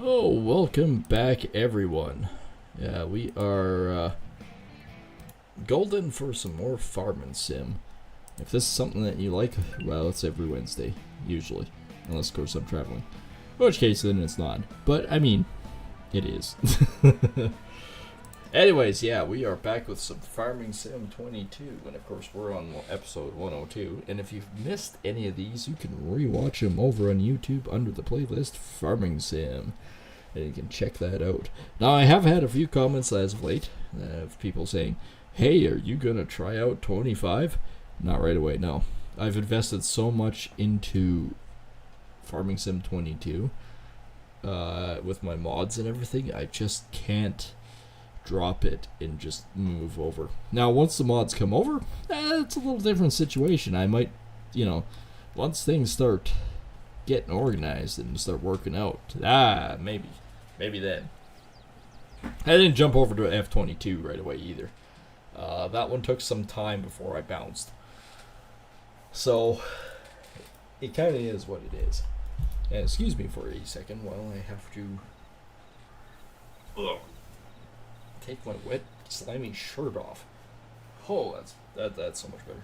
Oh, welcome back, everyone. Yeah, we are golden for some more farming sim. If this is something that you like, well, it's every Wednesday, usually. Unless, of course, I'm traveling. In which case, then it's not. But, I mean, it is. Anyways, yeah, we are back with some Farming Sim 22. And, of course, we're on episode 102. And if you've missed any of these, you can rewatch them over on YouTube under the playlist Farming Sim. And you can check that out. Now, I have had a few comments as of late of people saying, hey, are you going to try out 25? Not right away, no. I've invested so much into Farming Sim 22 with my mods and everything, I just can't drop it and just move over. Now, once the mods come over, it's a little different situation. I might, once things start getting organized and start working out, maybe then. I didn't jump over to F22 right away either. That one took some time before I bounced. So, it kind of is what it is. And excuse me for a second while I have to take my wet, slimy shirt off. Oh, that's so much better.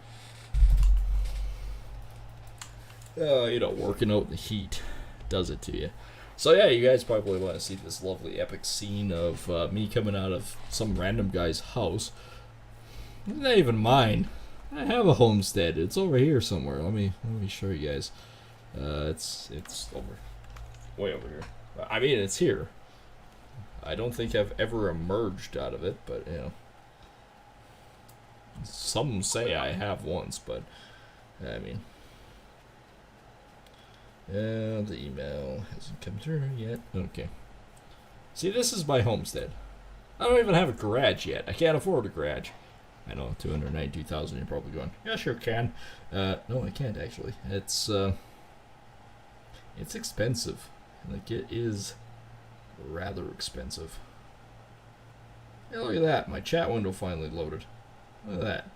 Working out in the heat does it to you. So yeah, you guys probably want to see this lovely epic scene of me coming out of some random guy's house. It's not even mine. I have a homestead. It's over here somewhere. Let me show you guys. It's way over here. I mean, it's here. I don't think I've ever emerged out of it, but some say I have once, but I mean, the email hasn't come through yet. Okay. See, this is my homestead. I don't even have a garage yet. I can't afford a garage. I know, 292,000. You're probably going, yeah, sure can. No, I can't actually. It's expensive. Like, it is rather expensive. Yeah, look at that. My chat window finally loaded. Look at that.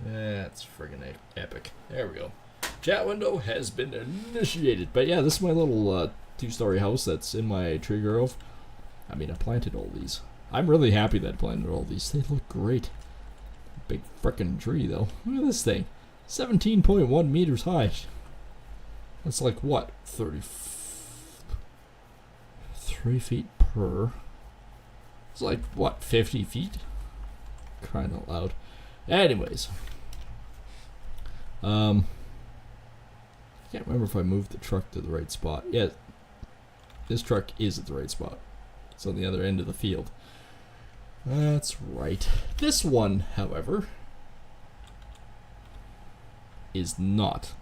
That's friggin' epic. There we go. Chat window has been initiated. But yeah, this is my little two-story house that's in my tree grove. I mean, I planted all these. I'm really happy that I planted all these. They look great. Big frickin' tree, though. Look at this thing. 17.1 meters high. That's like, what? 3 feet per. It's like, what? 50 feet? Crying out loud. Anyways. I can't remember if I moved the truck to the right spot. Yeah. This truck is at the right spot. It's on the other end of the field. That's right. This one, however, is not.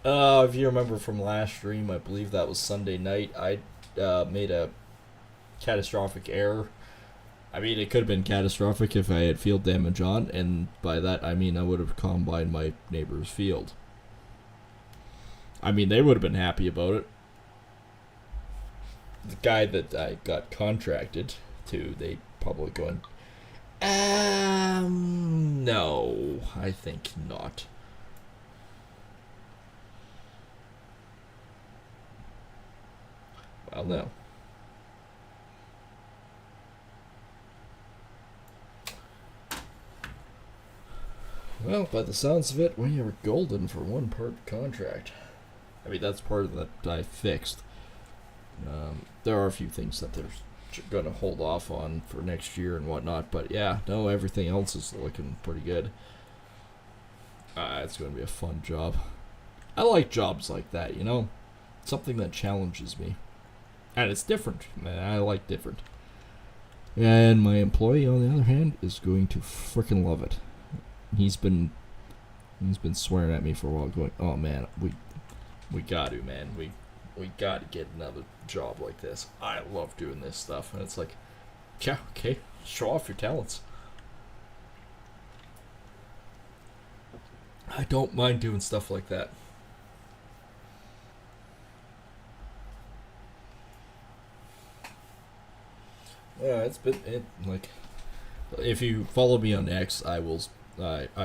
If you remember from last stream, I believe that was Sunday night, I made a catastrophic error. I mean, it could have been catastrophic if I had field damage on, and by that I mean I would have combined my neighbor's field. I mean, they would have been happy about it. The guy that I got contracted to, they probably going, no, I think not. Well, no. Well, by the sounds of it, we are golden for one part contract. I mean, that's part of that I fixed. There are a few things that they're going to hold off on for next year and whatnot, but yeah, no, everything else is looking pretty good. It's going to be a fun job. I like jobs like that, something that challenges me. And it's different, man. I like different. And my employee, on the other hand, is going to freaking love it. He's been swearing at me for a while, going, "Oh man, we got to, man. We got to get another job like this. I love doing this stuff." And it's like, yeah, okay, show off your talents. I don't mind doing stuff like that. Yeah, if you follow me on X, I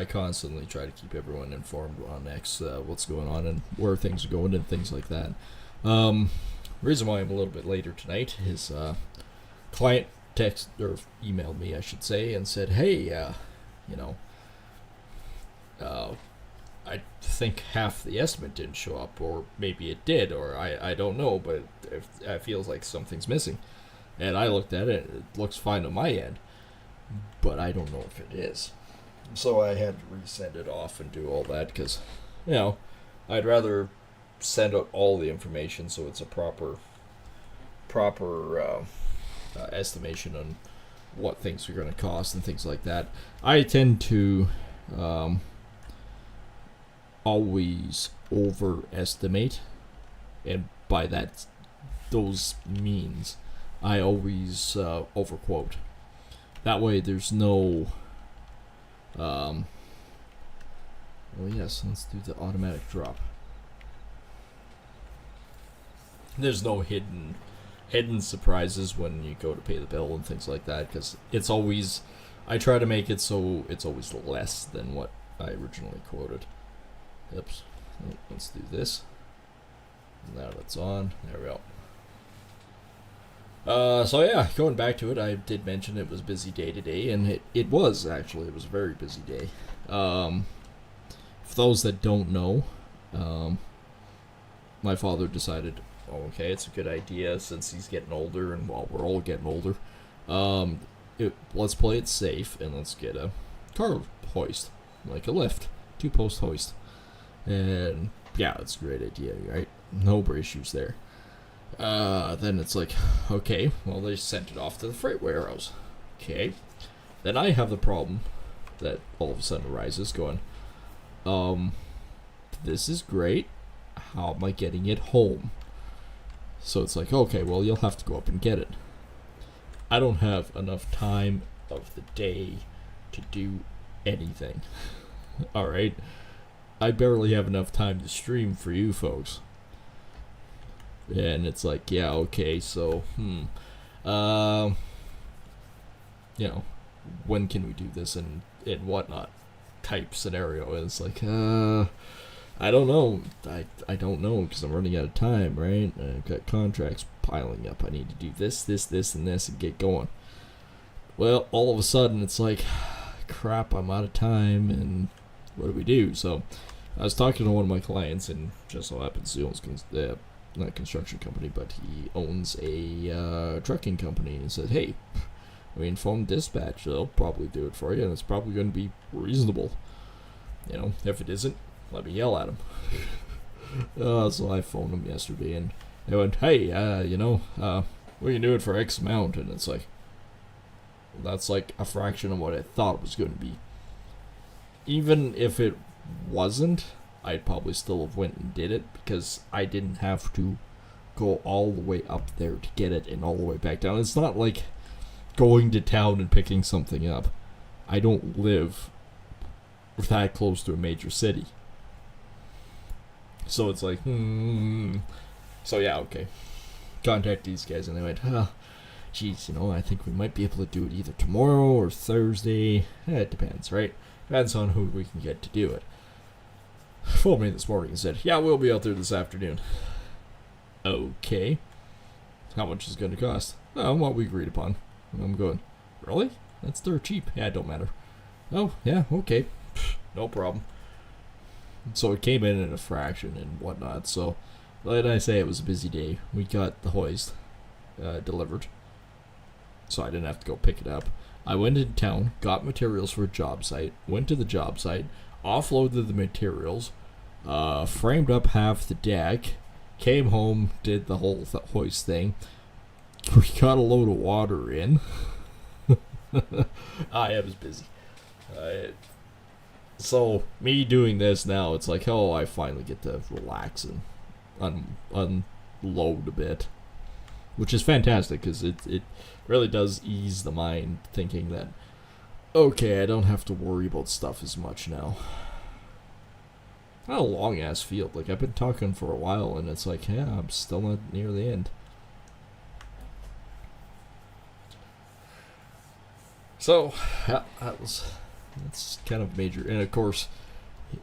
constantly try to keep everyone informed on X, what's going on and where things are going and things like that. reason why I'm a little bit later tonight is client text or emailed me, I should say, and said, "Hey, you know, I think half the estimate didn't show up, or maybe it did, or I don't know, but it feels like something's missing." And I looked at it; it looks fine on my end, but I don't know if it is. So I had to resend it off and do all that because, I'd rather send out all the information so it's a proper estimation on what things are going to cost and things like that. I tend to always overestimate, and by those means I always overquote. That way there's no well, yes, let's do the automatic drop. There's no hidden surprises when you go to pay the bill and things like that, because it's always, I try to make it so it's always less than what I originally quoted. Oops. Let's do this. Now that's on. There we go. So yeah, going back to it, I did mention it was a busy day today, and it was actually. It was a very busy day. For those that don't know, my father decided, okay, it's a good idea since he's getting older, and while we're all getting older, let's play it safe and let's get a car hoist, like a lift, 2-post hoist. And yeah, it's a great idea, right? No issues there. Then it's like, okay, well, they sent it off to the freight warehouse. Okay. Then I have the problem that all of a sudden arises going, this is great. How am I getting it home? So it's like, okay, well, you'll have to go up and get it. I don't have enough time of the day to do anything. All right. I barely have enough time to stream for you folks. And it's like, yeah, okay, so, when can we do this and whatnot type scenario. And it's like, I don't know. I don't know because I'm running out of time, right? I've got contracts piling up. I need to do this, and this and get going. Well, all of a sudden, it's like, crap, I'm out of time, and what do we do? So I was talking to one of my clients, and just so happens he owns not a construction company, but he owns a trucking company, and said, hey, we informed dispatch, they'll probably do it for you, and it's probably going to be reasonable. If it isn't, let me yell at him. So I phoned him yesterday, and they went, hey, we can do it for X amount, and it's like, that's like a fraction of what I thought it was going to be. Even if it wasn't, I'd probably still have went and did it, because I didn't have to go all the way up there to get it and all the way back down. It's not like going to town and picking something up. I don't live that close to a major city. So it's like, So yeah, okay. Contact these guys, and they went, geez, I think we might be able to do it either tomorrow or Thursday. It depends, right? Depends on who we can get to do it. Phoned me this morning and said, yeah, we'll be out there this afternoon. Okay. How much is it going to cost? What we agreed upon. And I'm going, really? That's dirt cheap. Yeah, it don't matter. Oh, yeah, okay. No problem. So it came in at a fraction and whatnot. So, like I say, it was a busy day. We got the hoist delivered, so I didn't have to go pick it up. I went into town, got materials for a job site, went to the job site, offloaded the materials, framed up half the deck, came home, did the whole hoist thing. We got a load of water in. I was busy. So me doing this now, it's like, I finally get to relax and unload a bit, which is fantastic because it really does ease the mind, thinking that, okay, I don't have to worry about stuff as much now. Not a long ass field. Like, I've been talking for a while, and it's like, yeah, I'm still not near the end. So that's kind of major. And of course,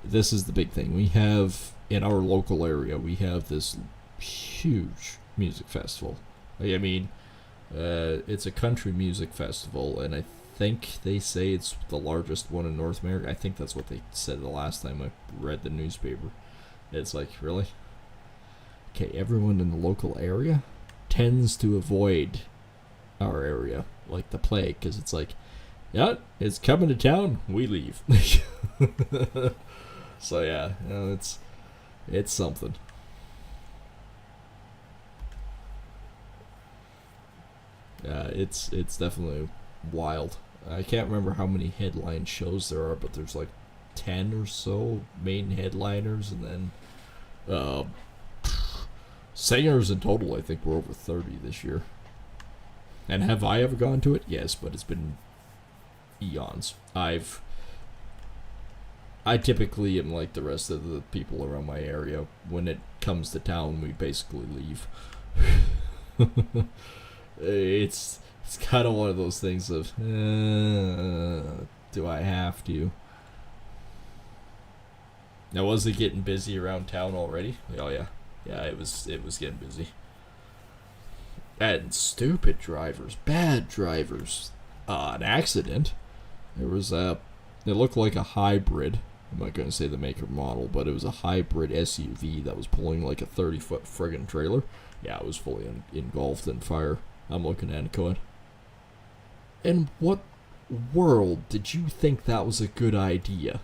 this is the big thing. We have, in our local area, we have this huge music festival. I mean, it's a country music festival, and I think they say it's the largest one in North America. I think that's what they said the last time I read the newspaper. It's like, really? Okay, everyone in the local area tends to avoid our area like the plague, because it's like, yeah, it's coming to town, we leave. So yeah, it's something. Yeah, it's definitely wild. I can't remember how many headline shows there are, but there's like 10 or so main headliners, and then singers in total. I think we're over 30 this year. And have I ever gone to it? Yes, but it's been eons. I typically am like the rest of the people around my area. When it comes to town, we basically leave. It's kind of one of those things of, do I have to? Now, was it getting busy around town already? Oh yeah, it was getting busy. And stupid drivers, bad drivers. An accident. There was it looked like a hybrid. I'm not going to say the maker model, but it was a hybrid SUV that was pulling like a 30-foot friggin' trailer. Yeah, it was fully engulfed in fire. I'm looking at it going, in what world did you think that was a good idea?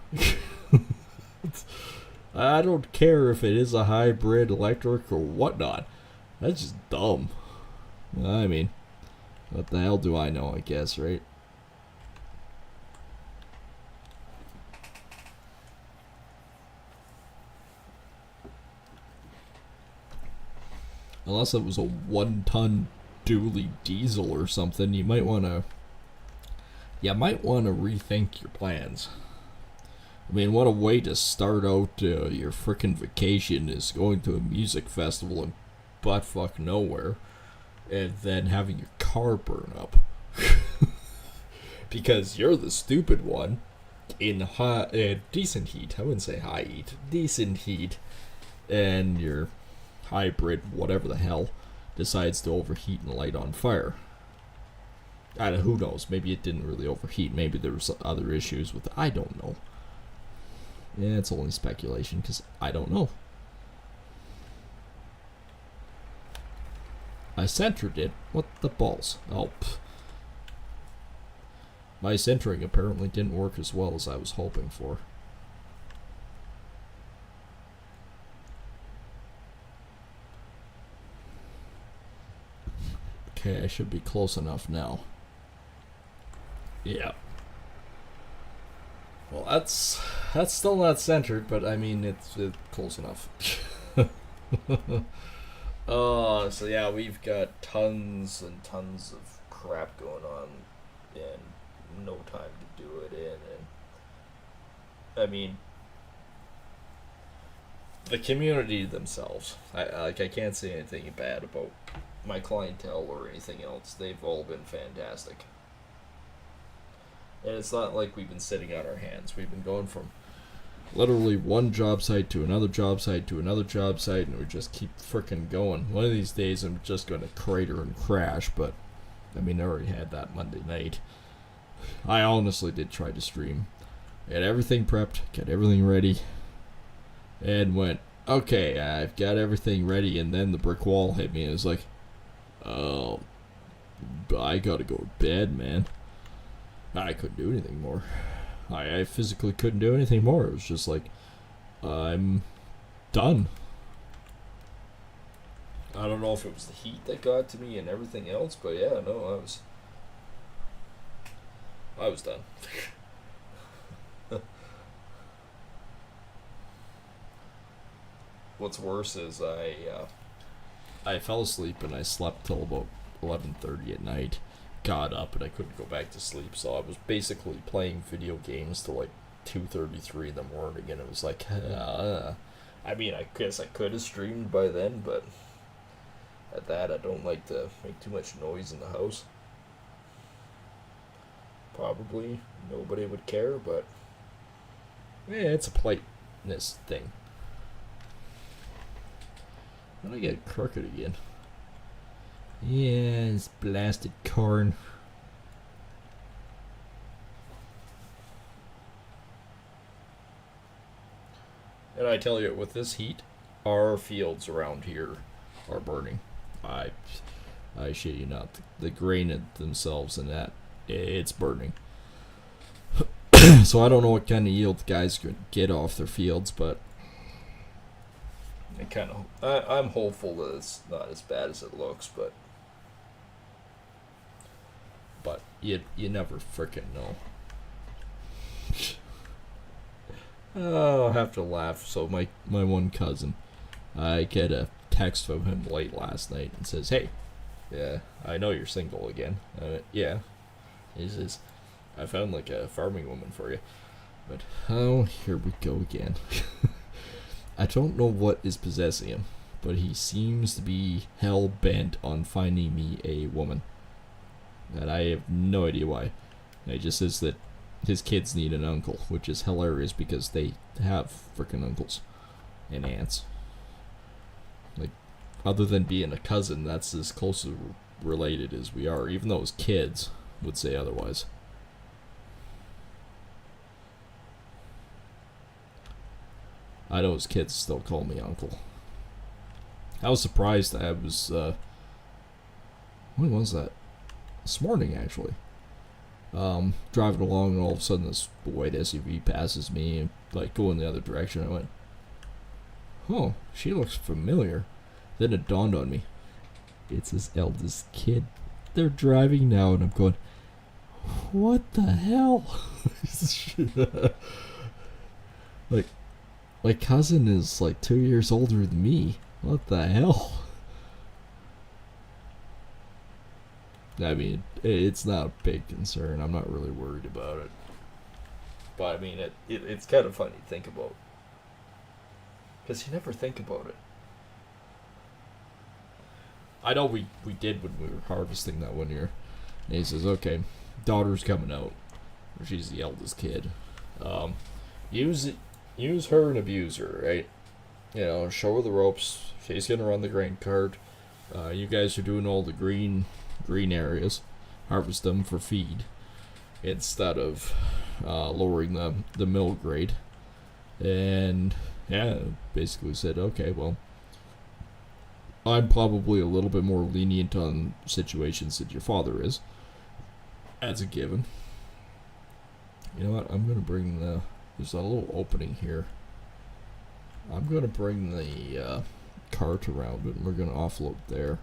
I don't care if it is a hybrid, electric, or whatnot. That's just dumb. I mean, what the hell do I know, I guess, right? Unless it was a 1-ton dually diesel or something, you might want to rethink your plans. I mean, what a way to start out your frickin' vacation is going to a music festival in buttfuck nowhere and then having your car burn up. Because you're the stupid one in decent heat. I wouldn't say high heat. Decent heat. And your hybrid, whatever the hell, decides to overheat and light on fire. Who knows? Maybe it didn't really overheat. Maybe there was other issues with it. I don't know. Yeah, it's only speculation because I don't know. I centered it. What the balls? Oh, my centering apparently didn't work as well as I was hoping for. Okay, I should be close enough now. Yeah. Well, that's still not centered, but I mean it's close enough. So yeah, we've got tons and tons of crap going on, and no time to do it in. And I mean, the community themselves. I can't say anything bad about my clientele or anything else. They've all been fantastic. And it's not like we've been sitting on our hands. We've been going from literally one job site to another job site to another job site, and we just keep frickin' going. One of these days I'm just going to crater and crash, but I mean, I already had that Monday night. I honestly did try to stream. I had everything prepped, got everything ready, and went, okay, I've got everything ready, and then the brick wall hit me, and it was like, oh, I gotta go to bed, man. I couldn't do anything more. I physically couldn't do anything more. It was just like, I'm done. I don't know if it was the heat that got to me and everything else, but yeah, no, I was done. What's worse is I fell asleep and I slept till about 11:30 at night. Got up and I couldn't go back to sleep, so I was basically playing video games till like 2:33 in the morning, and it was like, I mean, I guess I could have streamed by then, but at that, I don't like to make too much noise in the house. Probably nobody would care, but yeah, it's a politeness thing. Then I get crooked again. Yeah, it's blasted corn. And I tell you, with this heat, our fields around here are burning. I, I shit you not. The grain themselves and that, it's burning. So I don't know what kind of yield guys could get off their fields, but I'm hopeful that it's not as bad as it looks, but you never frickin' know. Oh, I'll have to laugh. So my one cousin, I get a text from him late last night and says, "Hey, yeah, I know you're single again." Yeah, he says, "I found like a farming woman for you," but oh, here we go again. I don't know what is possessing him, but he seems to be hell bent on finding me a woman, and I have no idea why. And he just says that his kids need an uncle, which is hilarious because they have frickin' uncles and aunts. Like, other than being a cousin, that's as closely related as we are, even though his kids would say otherwise. I know his kids still call me uncle. I was surprised. When was that? This morning, actually. Driving along, and all of a sudden this white SUV passes me and like going the other direction. I went, "Oh, she looks familiar." Then it dawned on me, it's his eldest kid. They're driving now, and I'm going, "What the hell?" Like, my cousin is like 2 years older than me. What the hell? I mean, it's not a big concern. I'm not really worried about it. But I mean, it's kind of funny to think about. Because you never think about it. I know we did when we were harvesting that one year. And he says, "Okay, daughter's coming out. She's the eldest kid. Use her and abuse her, right? You know, show her the ropes. She's gonna run the grain cart. You guys are doing all the green areas. Harvest them for feed instead of lowering the mill grade." And yeah, basically said, "Okay, well, I'm probably a little bit more lenient on situations that your father is. That's a given. You know what? I'm gonna bring there's a little opening here. I'm gonna bring the cart around and we're gonna offload there.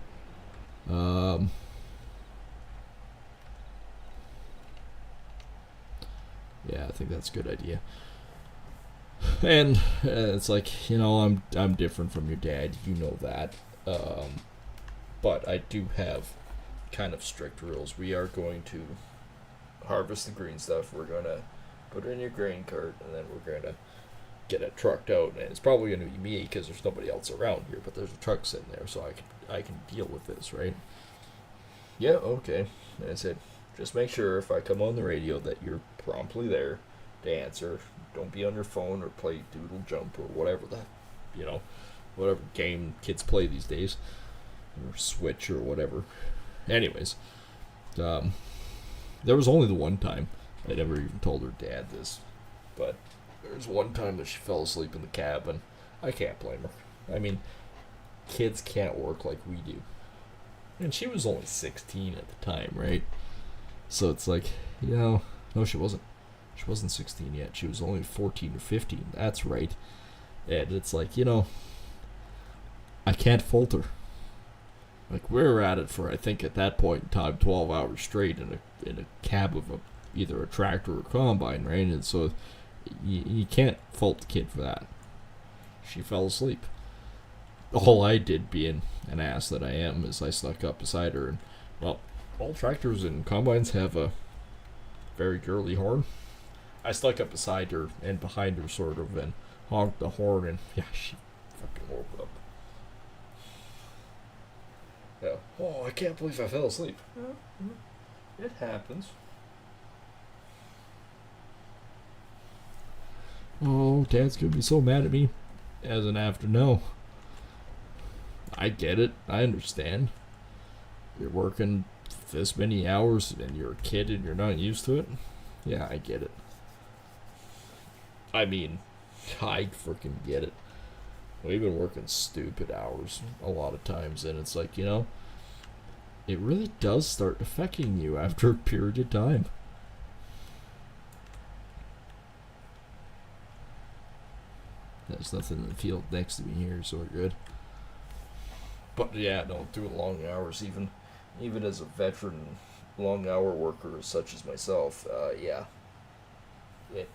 Yeah, I think that's a good idea." And it's like, I'm different from your dad. You know that. But I do have kind of strict rules. We are going to harvest the green stuff. We're going to put it in your grain cart, and then we're going to get it trucked out. And it's probably going to be me because there's nobody else around here, but there's a truck sitting there, so I can deal with this, right? Yeah, okay. And I said, just make sure if I come on the radio that you're promptly there to answer. Don't be on your phone or play Doodle Jump or whatever whatever game kids play these days, or Switch or whatever. Anyways, there was only the one time. I never even told her dad this, but there's one time that she fell asleep in the cab, and I can't blame her. I mean, kids can't work like we do. And she was only 16 at the time, right? So it's like, no, she wasn't. She wasn't 16 yet. She was only 14 or 15. That's right. And it's like, I can't fault her. Like, we were at it for, I think at that point in time, 12 hours straight in a cab of either a tractor or a combine, right? And so you can't fault the kid for that. She fell asleep. All I did, being an ass that I am, is I snuck up beside her, and, well, all tractors and combines have a very girly horn. I snuck up beside her and behind her, sort of, and honked the horn, and yeah, she fucking woke up. Yeah. Oh, I can't believe I fell asleep. It happens. Oh, Dad's gonna be so mad at me. As an after, no. I get it. I understand. You're working this many hours and you're a kid and you're not used to it. Yeah, I get it. I mean, I freaking get it. We've been working stupid hours a lot of times, and it's like, it really does start affecting you after a period of time. There's nothing in the field next to me here, so we're good. But yeah, no, doing long hours, even as a veteran long hour worker such as myself, yeah, it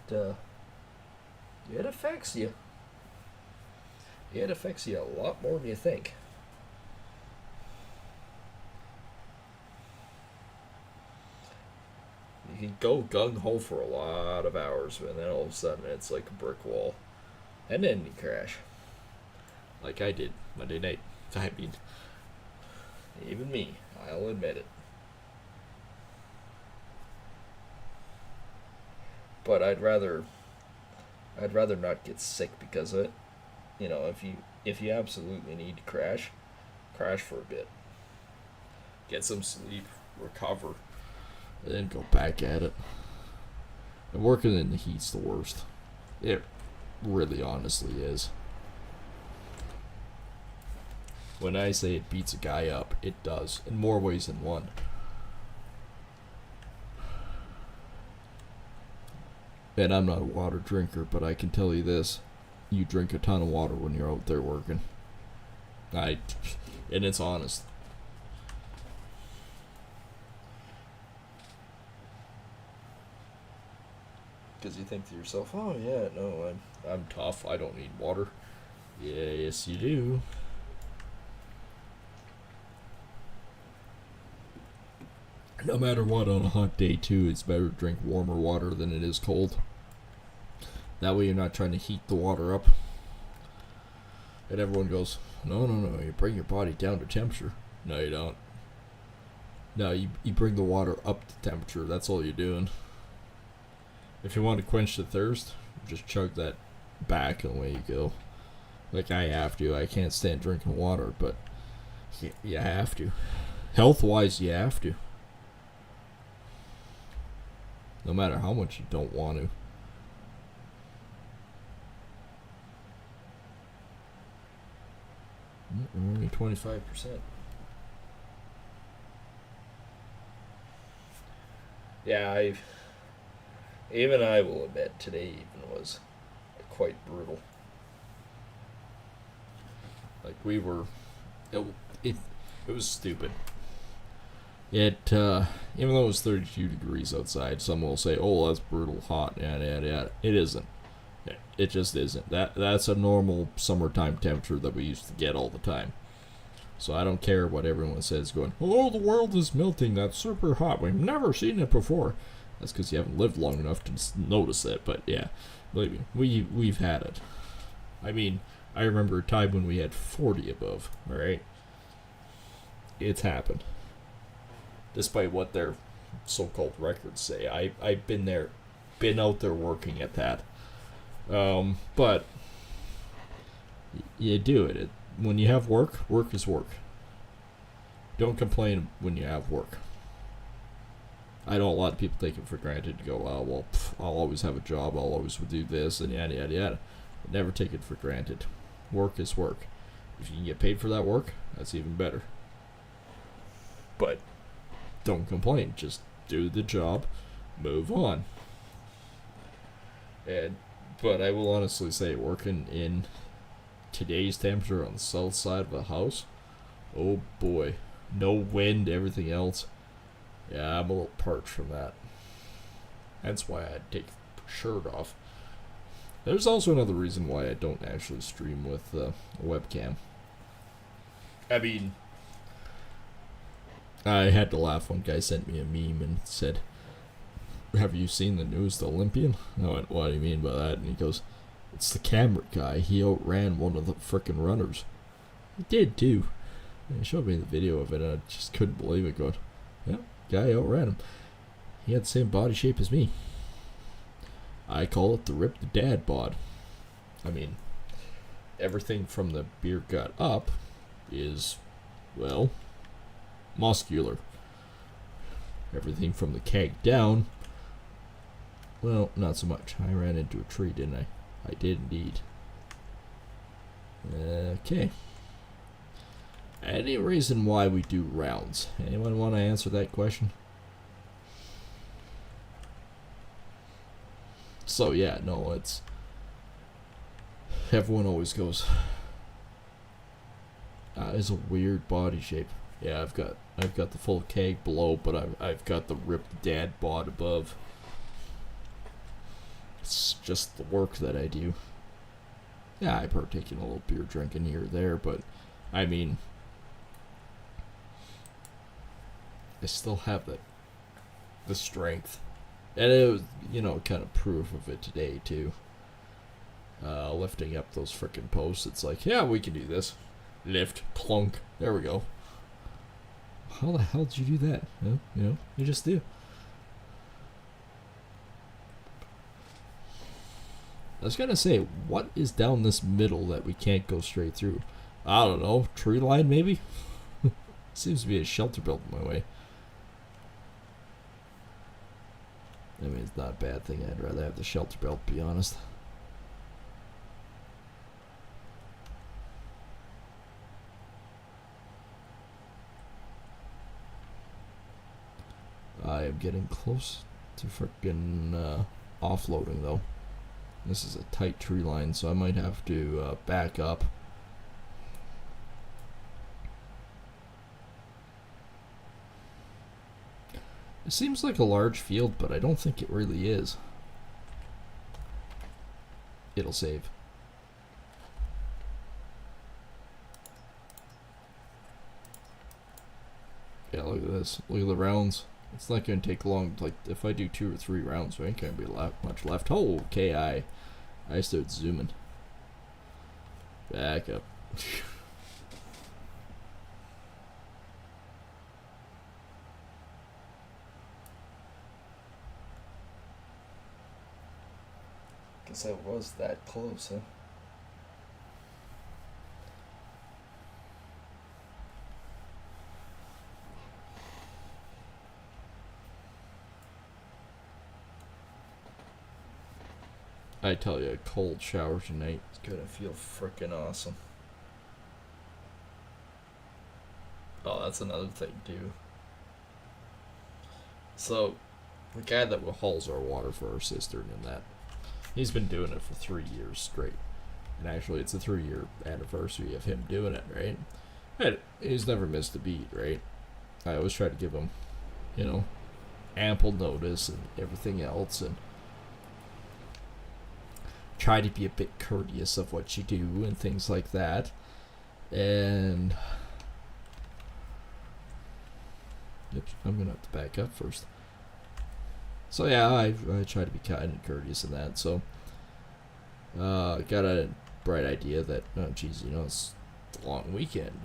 affects you. It affects you a lot more than you think. You can go gung-ho for a lot of hours, and then all of a sudden it's like a brick wall. And then you crash. Like I did Monday night. I mean, even me, I'll admit it. But I'd rather not get sick because of it. If you absolutely need to crash for a bit. Get some sleep, recover, and then go back at it. And working in the heat's the worst. It really honestly is. When I say it beats a guy up, it does, in more ways than one. And I'm not a water drinker, but I can tell you this. You drink a ton of water when you're out there working. And it's honest. Because you think to yourself, oh yeah, no, I'm tough, I don't need water. Yeah, yes you do. No matter what, on a hot day too, it's better to drink warmer water than it is cold. That way you're not trying to heat the water up. And everyone goes, no, you bring your body down to temperature. No, you don't. No, you bring the water up to temperature. That's all you're doing. If you want to quench the thirst, just chug that back and away you go. Like I have to. I can't stand drinking water, but you have to. Health-wise, you have to. No matter how much you don't want to. Only 25%. Yeah, I will admit today even was quite brutal. Like it was stupid. Even though it was 32 degrees outside, some will say, "Oh, that's brutal hot." Yeah. It isn't. It just isn't. That's a normal summertime temperature that we used to get all the time. So I don't care what everyone says going, "Oh, the world is melting. That's super hot. We've never seen it before." That's because you haven't lived long enough to notice it. But yeah, believe me, we've had it. I mean, I remember a time when we had 40 above. All right, it's happened. Despite what their so-called records say, I've been out there working at that. But you do it. When you have work is work. Don't complain when you have work. I know a lot of people take it for granted to go, oh, well, I'll always have a job, I'll always do this, and yada, yada, yada. But never take it for granted. Work is work. If you can get paid for that work, that's even better. But don't complain. Just do the job, move on. But I will honestly say, working in today's temperature on the south side of the house, oh boy, no wind, everything else. Yeah, I'm a little parched from that. That's why I take the shirt off. There's also another reason why I don't actually stream with a webcam. I mean, I had to laugh. One guy sent me a meme and said, "Have you seen the newest Olympian?" I went, "What do you mean by that?" And he goes, "It's the camera guy. He outran one of the frickin' runners." He did too. And he showed me the video of it and I just couldn't believe it, going, yeah, guy outran him. He had the same body shape as me. I call it the Rip the Dad bod. I mean, everything from the beer gut up is, well, muscular. Everything from the keg down, well, not so much. I ran into a tree, didn't I? I did indeed. Okay. Any reason why we do rounds? Anyone want to answer that question? So yeah, no, it's... Everyone always goes... it's a weird body shape. Yeah, I've got the full keg below, but I've got the ripped dad bod above. It's just the work that I do. Yeah, I partake in a little beer drinking here or there, but I mean, I still have the strength, and it was, you know, kind of proof of it today too. Lifting up those frickin' posts, it's like, yeah, we can do this. Lift, clunk, there we go. How the hell did you do that? You know, you just do. I was gonna say, what is down this middle that we can't go straight through? I don't know, tree line maybe? Seems to be a shelter built in my way. I mean, it's not a bad thing. I'd rather have the shelter belt, to be honest. I am getting close to frickin' offloading, though. This is a tight tree line, so I might have to back up. It seems like a large field, but I don't think it really is. It'll save. Yeah, look at this. Look at the rounds. It's not going to take long. Like, if I do 2 or 3 rounds, there ain't going to be much left. Oh, okay, I started zooming. Back up. Guess I was that close, huh? I tell you, a cold shower tonight is gonna feel frickin' awesome. Oh, that's another thing too. So, the guy that hauls our water for our cistern and that, he's been doing it for 3 years straight. And actually, it's a 3-year anniversary of him doing it, right? And he's never missed a beat, right? I always try to give him, you know, ample notice and everything else, and try to be a bit courteous of what you do and things like that. And oops, I'm gonna have to back up first. So yeah, I try to be kind and courteous in that. So got a bright idea that, oh geez, you know, it's a long weekend.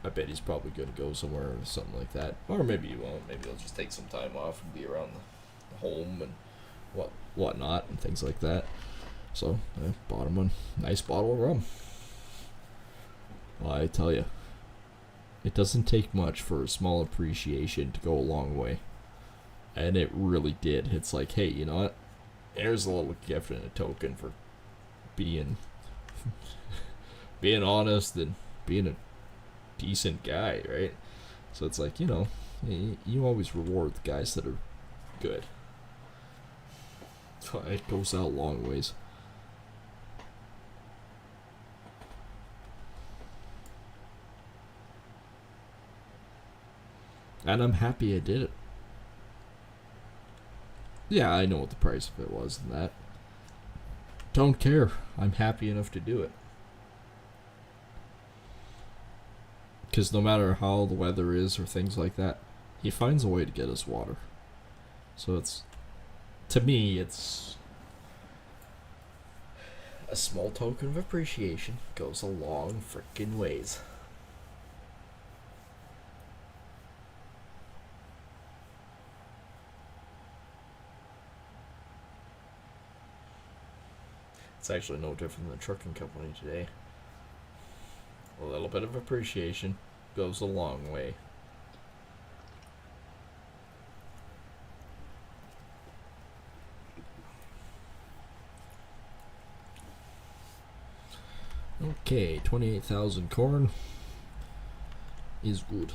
I bet he's probably gonna go somewhere or something like that, or maybe he won't. Maybe he'll just take some time off and be around the home and whatnot and things like that. So I bought him a nice bottle of rum. Well, I tell you, it doesn't take much for a small appreciation to go a long way. And it really did. It's like, hey, you know what? Here's a little gift and a token for being honest and being a decent guy, right? So it's like, you know, you always reward the guys that are good. So it goes out long ways. And I'm happy I did it. Yeah, I know what the price of it was and that. Don't care. I'm happy enough to do it. Because no matter how the weather is or things like that, he finds a way to get us water. So it's, to me, it's a small token of appreciation. Goes a long frickin' ways. It's actually no different than the trucking company today. A little bit of appreciation goes a long way. Okay, 28,000 corn is good.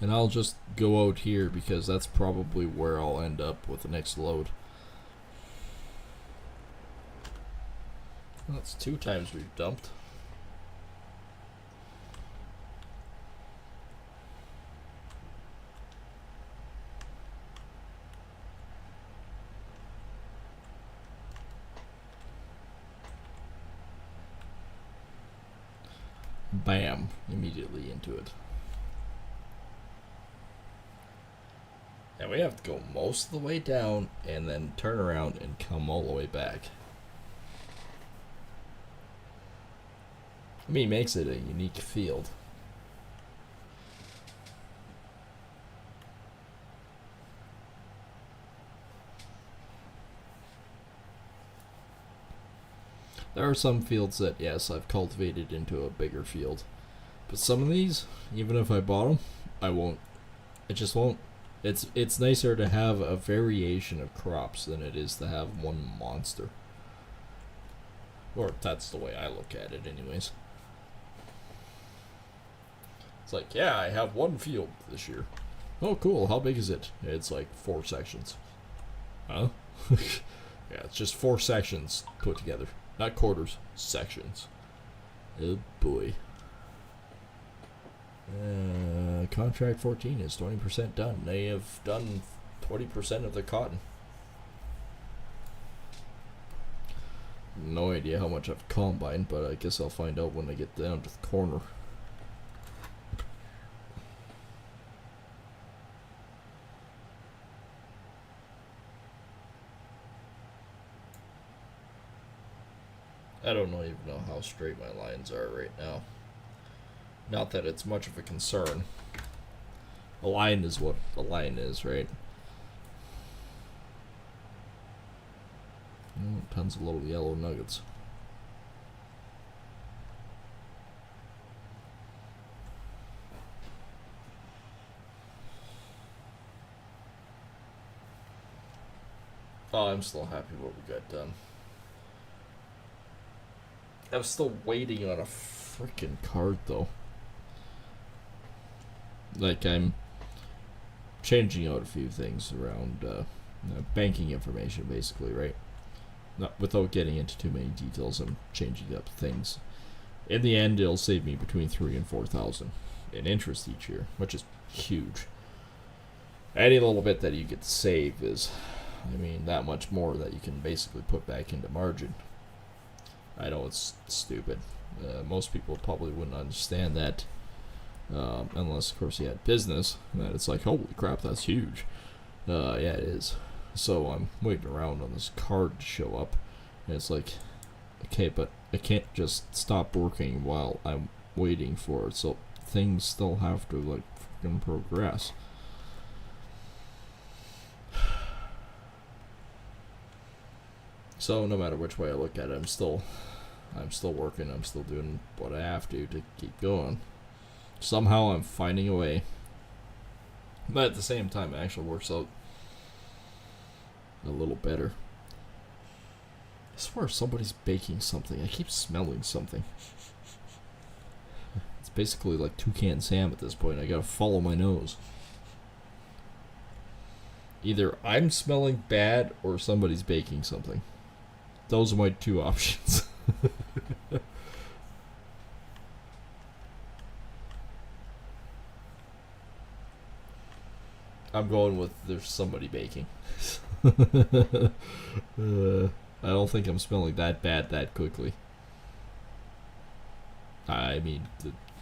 And I'll just go out here because that's probably where I'll end up with the next load. That's 2 times we've dumped. Bam, immediately into it. And we have to go most of the way down and then turn around and come all the way back. I mean, it makes it a unique field. There are some fields that, yes, I've cultivated into a bigger field. But some of these, even if I bought them, I won't. I just won't. It's nicer to have a variation of crops than it is to have one monster. Or that's the way I look at it anyways. It's like, yeah, I have one field this year. Oh, cool. How big is it? It's like 4 sections. Huh? Yeah, it's just 4 sections put together. Not quarters, sections. Oh boy. Contract 14 is 20% done. They have done 20% of the cotton. No idea how much I've combined, but I guess I'll find out when I get down to the corner. I don't even know how straight my lines are right now. Not that it's much of a concern. A line is what a line is, right? Tons of little yellow nuggets. Oh, I'm still happy what we got done. I'm still waiting on a freaking card though. Like, I'm changing out a few things around banking information, basically, right? Not without getting into too many details. I'm changing up things. In the end, it'll save me between 3,000 and 4,000 in interest each year, which is huge. Any little bit that you get to save is, I mean, that much more that you can basically put back into margin. I know it's stupid. Most people probably wouldn't understand that, unless, of course, you had business. That it's like, holy crap, that's huge. Yeah, it is. So I'm waiting around on this card to show up, and it's like, okay, but I can't just stop working while I'm waiting for it. So things still have to like freaking progress. So no matter which way I look at it, I'm still working. I'm still doing what I have to keep going. Somehow I'm finding a way. But at the same time, it actually works out a little better. I swear somebody's baking something. I keep smelling something. It's basically like Toucan Sam at this point. I gotta follow my nose. Either I'm smelling bad or somebody's baking something. Those are my 2 options. I'm going with there's somebody baking. I don't think I'm smelling that bad that quickly. I mean,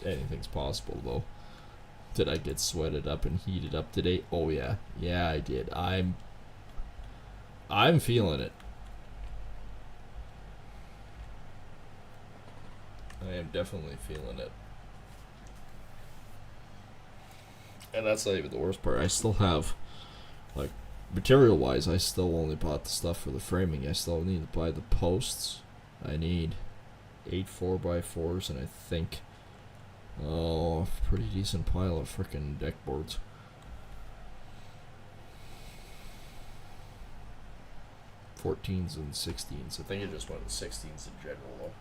anything's possible though. Did I get sweated up and heated up today? Oh yeah. Yeah, I did. I'm feeling it. I am definitely feeling it. And that's not even the worst part. I still have, like, material-wise, I still only bought the stuff for the framing. I still need to buy the posts. I need 8 4x4s and I think, a pretty decent pile of frickin' deck boards. 14s and 16s. I think it just went with 16s in general, though.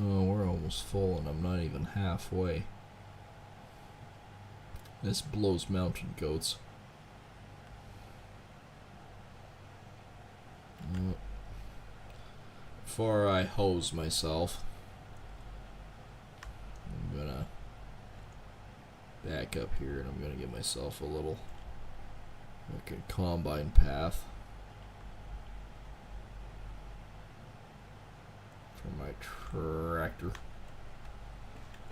Oh, we're almost full, and I'm not even halfway. This blows mountain goats. Before I hose myself, I'm gonna back up here, and I'm gonna give myself a little like a combine path for my tractor.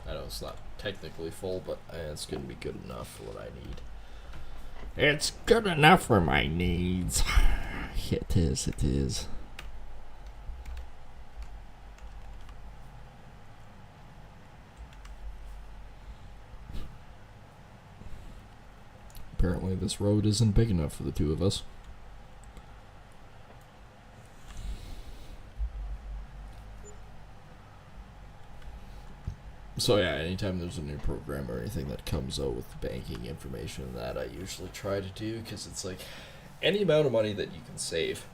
I know it's not technically full, but it's gonna be good enough for what I need. It's good enough for my needs. It is, it is. Apparently this road isn't big enough for the two of us. So yeah, anytime there's a new program or anything that comes out with banking information, that I usually try to do, because it's like any amount of money that you can save,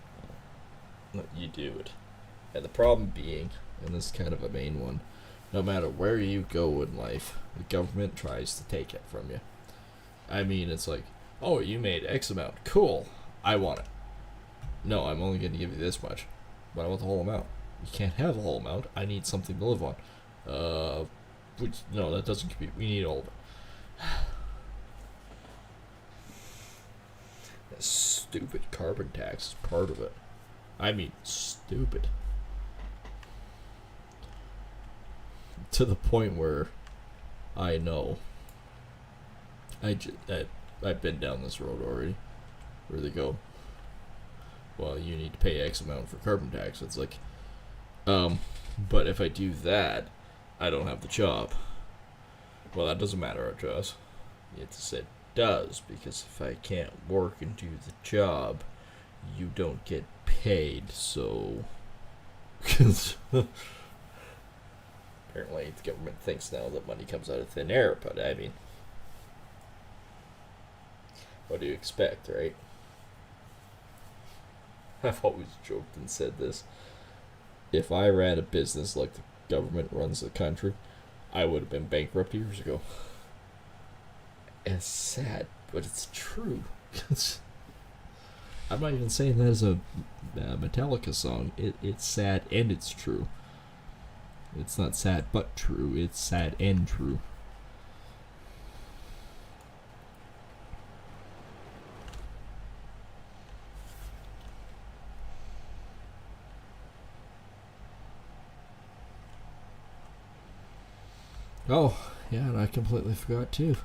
you do it. And the problem being, and this is kind of a main one, no matter where you go in life, the government tries to take it from you. I mean, it's like, oh, you made X amount. Cool. I want it. No, I'm only going to give you this much. But I want the whole amount. You can't have the whole amount. I need something to live on. No, that doesn't compute. We need all of it. That stupid carbon tax is part of it. I mean, stupid. To the point where I know. I've been down this road already, where they go, well, you need to pay X amount for carbon tax. It's like, but if I do that, I don't have the job. Well, that doesn't matter, Joss. It's it does, because if I can't work and do the job, you don't get paid, so... Apparently the government thinks now that money comes out of thin air, but I mean... What do you expect, right? I've always joked and said this. If I ran a business like the government runs the country, I would have been bankrupt years ago. It's sad, but it's true. I'm not even saying that as a Metallica song. It's sad and it's true. It's not sad but true. It's sad and true. Oh, yeah, and I completely forgot too.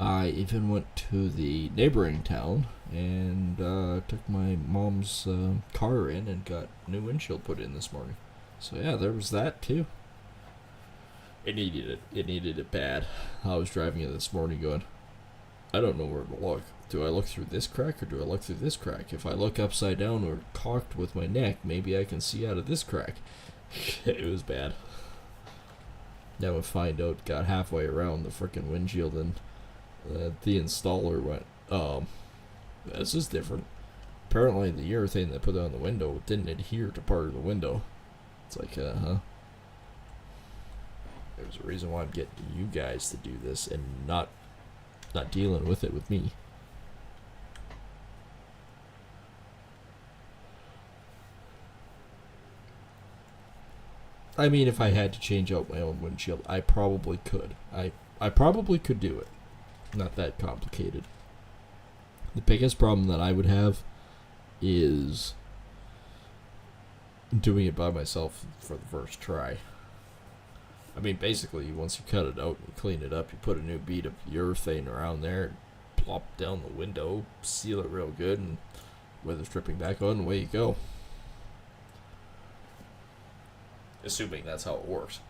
I even went to the neighboring town and took my mom's car in and got new windshield put in this morning. So yeah, there was that too. It needed it. It needed it bad. I was driving it this morning going, I don't know where to look. Do I look through this crack or do I look through this crack? If I look upside down or cocked with my neck, maybe I can see out of this crack. It was bad. Now we find out, got halfway around the frickin' windshield and the installer went, this is different. Apparently the urethane they put on the window didn't adhere to part of the window. It's like, There's a reason why I'm getting you guys to do this and not dealing with it with me. I mean, if I had to change out my own windshield, I probably could. I probably could do it. Not that complicated. The biggest problem that I would have is doing it by myself for the first try. I mean, basically, once you cut it out and clean it up, you put a new bead of urethane around there, and plop down the window, seal it real good, and weather stripping back on, and away you go. Assuming that's how it works.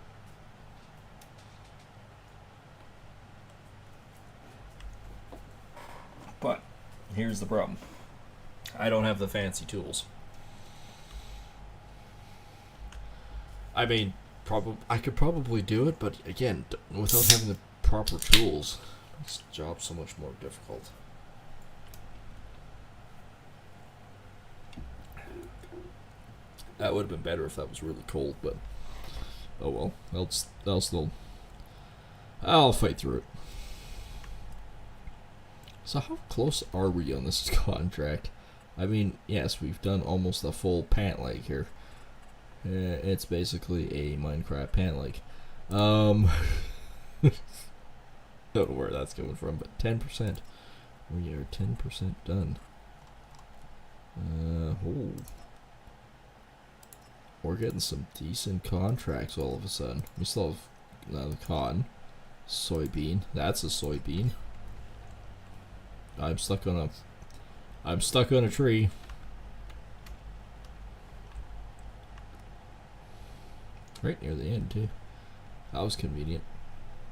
But here's the problem. I don't have the fancy tools. I mean, I could probably do it, but again, without having the proper tools, makes the job so much more difficult. That would have been better if that was really cold, but oh well. I'll fight through it. So how close are we on this contract? I mean, yes, we've done almost a full pant leg here. It's basically a Minecraft pant leg. Don't know where that's coming from, but 10%. We are 10% done. We're getting some decent contracts all of a sudden. We still have the cotton, soybean. That's a soybean. I'm stuck on a tree. Right near the end too. That was convenient.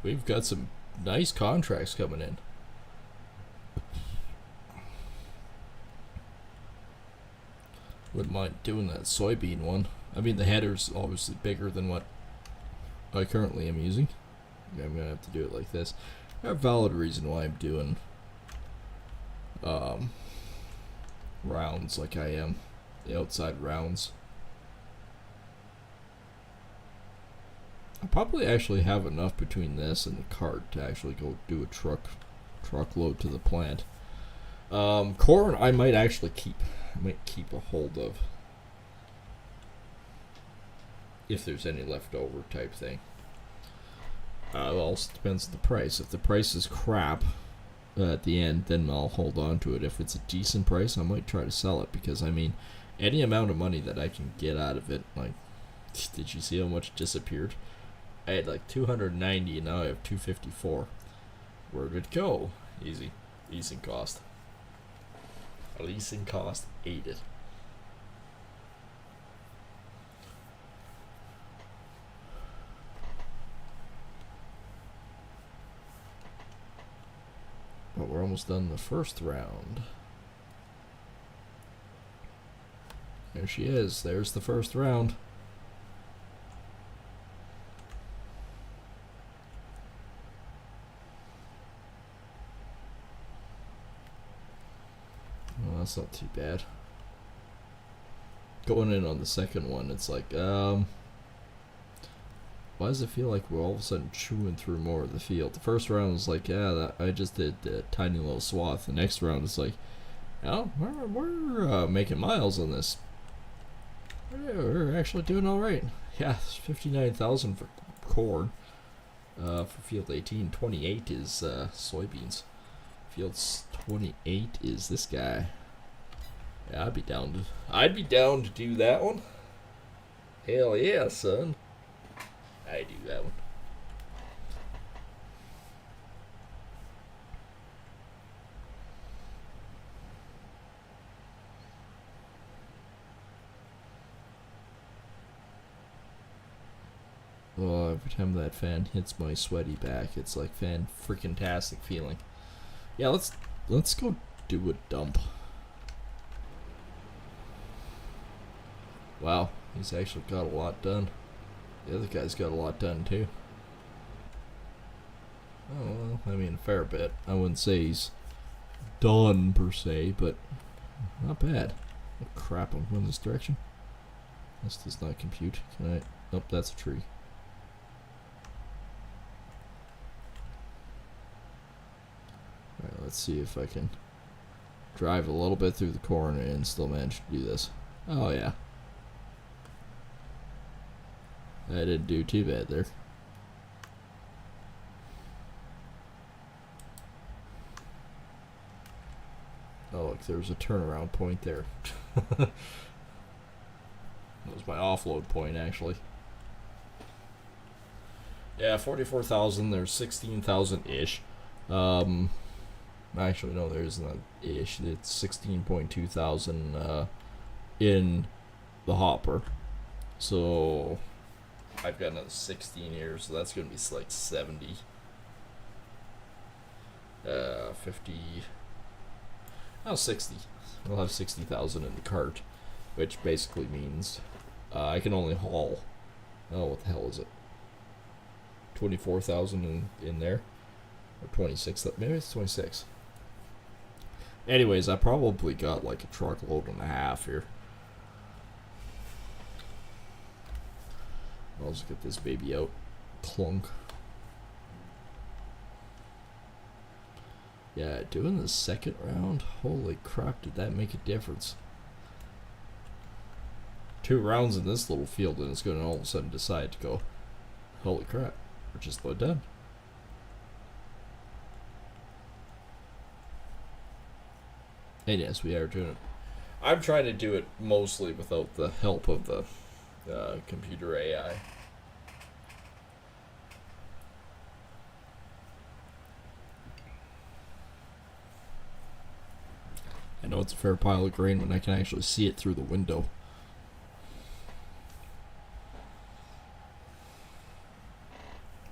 We've got some nice contracts coming in. Wouldn't mind doing that soybean one. I mean, the header's obviously bigger than what I currently am using. I'm gonna have to do it like this. I have a valid reason why I'm doing rounds like I am, the outside rounds. I probably actually have enough between this and the cart to actually go do a truckload to the plant. Corn I might actually keep. I might keep a hold of if there's any leftover type thing. It also depends on the price. If the price is crap at the end, then I'll hold on to it. If it's a decent price, I might try to sell it, because I mean, any amount of money that I can get out of it, like, did you see how much disappeared? I had like 290 and now I have 254. Where'd it go? Easy. Leasing cost. Leasing cost ate it. But we're almost done the first round. There she is. There's the first round. Well, that's not too bad. Going in on the second one, it's like, why does it feel like we're all of a sudden chewing through more of the field? The first round was like, yeah, I just did a tiny little swath. The next round is like, oh, we're making miles on this. We're actually doing all right. Yeah, 59,000 for corn. For field 18, 28 is soybeans. Fields 28 is this guy. Yeah, I'd be down to do that one. Hell yeah, son. I do that one. Oh, every time that fan hits my sweaty back, it's like fan-freaking-tastic feeling. Yeah, let's go do a dump. Wow, he's actually got a lot done. The other guy's got a lot done too. Oh, well, I mean, a fair bit. I wouldn't say he's done per se, but not bad. Oh crap, I'm going this direction. This does not compute. Can I? Nope, that's a tree. Alright, let's see if I can drive a little bit through the corn and still manage to do this. Oh yeah. I didn't do too bad there. Oh look, there's a turnaround point there. That was my offload point actually. Yeah, 44,000, there's 16,000-ish. Actually no, there's not ish, it's 16.2 thousand in the hopper. So I've got another 16 here, so that's going to be like 70. 50. Oh, 60. We'll have 60,000 in the cart, which basically means I can only haul Oh, what the hell is it? 24,000 in there, or 26. Maybe it's 26. Anyways, I probably got like a truckload and a half here. I'll just get this baby out. Clunk. Yeah, doing the second round. Holy crap! Did that make a difference? 2 rounds in this little field, and it's going to all of a sudden decide to go, holy crap, we're just about done. And yes, we are doing it. I'm trying to do it mostly without the help of the computer AI. I know it's a fair pile of grain when I can actually see it through the window.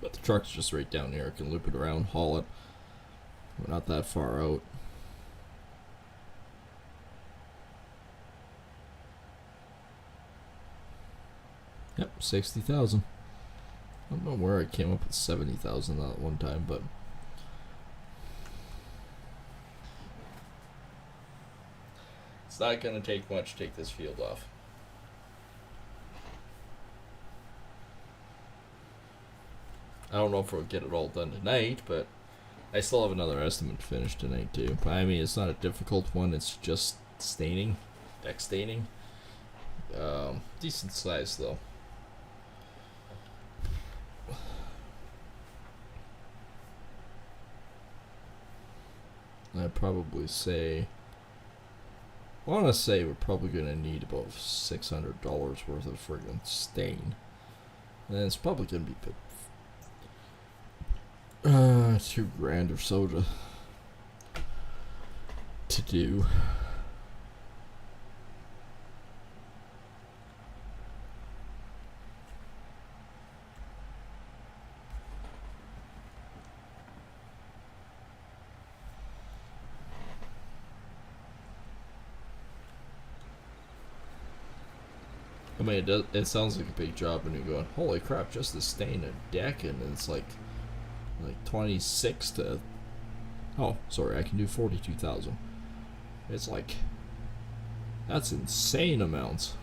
But the truck's just right down here. I can loop it around, haul it. We're not that far out. Yep, 60,000. I don't know where I came up with 70,000 that one time, but it's not going to take much to take this field off. I don't know if we'll get it all done tonight, but I still have another estimate to finish tonight too. But I mean, it's not a difficult one. It's just staining, deck staining. Decent size though. I'd probably say, I want to say we're probably going to need about $600 worth of friggin' stain. And it's probably going to be $2,000 or so to do. I mean, it sounds like a big job when you're going, holy crap, just to stain a deck, and it's like 26 to, oh, sorry, I can do 42,000. It's like, that's insane amounts.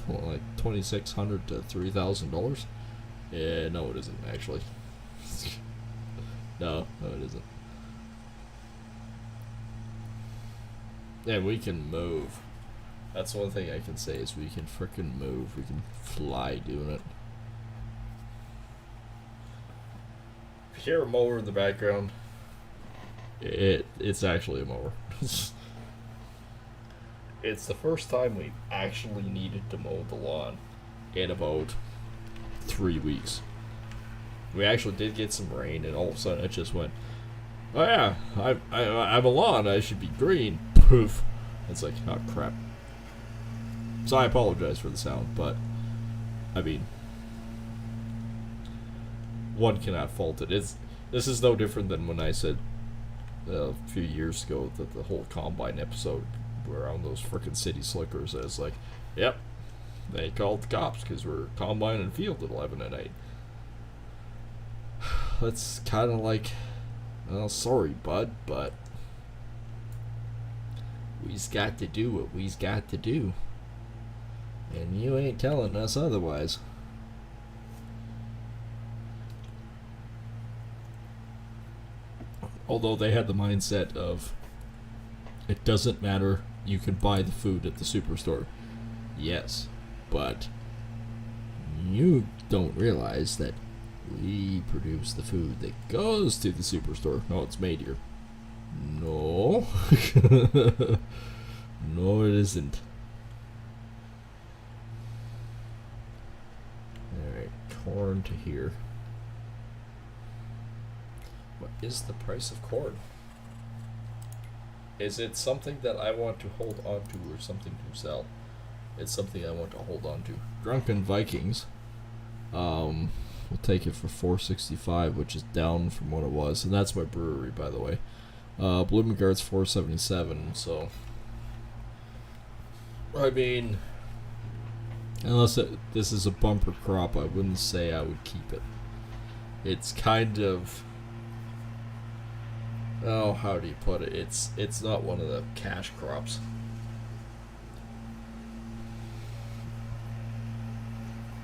Like $2,600 to $3,000. Yeah, no, it isn't actually. no, it isn't. And we can move. That's one thing I can say is we can frickin' move. We can fly doing it. If you hear a mower in the background, it's actually a mower. It's the first time we've actually needed to mow the lawn in about 3 weeks. We actually did get some rain, and all of a sudden it just went, oh yeah, I'm a lawn, I should be green. Poof. It's like, oh crap. So I apologize for the sound, but I mean, one cannot fault it. This is no different than when I said a few years ago that the whole Combine episode around those frickin' city slickers. I was like, yep, they called the cops because we're Combine and field at 11 at night. That's kind of like, well, sorry, bud, but we's got to do what we's got to do. And you ain't telling us otherwise. Although they had the mindset of, it doesn't matter, you can buy the food at the superstore. Yes, but you don't realize that we produce the food that goes to the superstore. No, it's made here. No. No, it isn't. Alright, corn to here. What is the price of corn? Is it something that I want to hold on to or something to sell? It's something I want to hold on to. Drunken Vikings. We'll take it for $4.65, which is down from what it was. And that's my brewery, by the way. Bloomingard's $4.77, so I mean, This is a bumper crop, I wouldn't say I would keep it. It's kind of, oh, how do you put it? It's not one of the cash crops.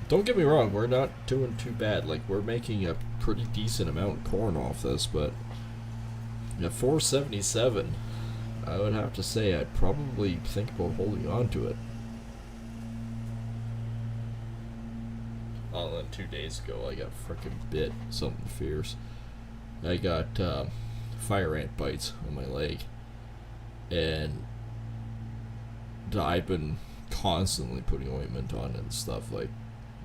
Don't get me wrong, we're not doing too bad. Like, we're making a pretty decent amount of corn off this, but at 477, I would have to say I'd probably think about holding on to it. Oh, then 2 days ago, I got frickin' bit. Something fierce. I got fire ant bites on my leg, and I've been constantly putting ointment on it and stuff, like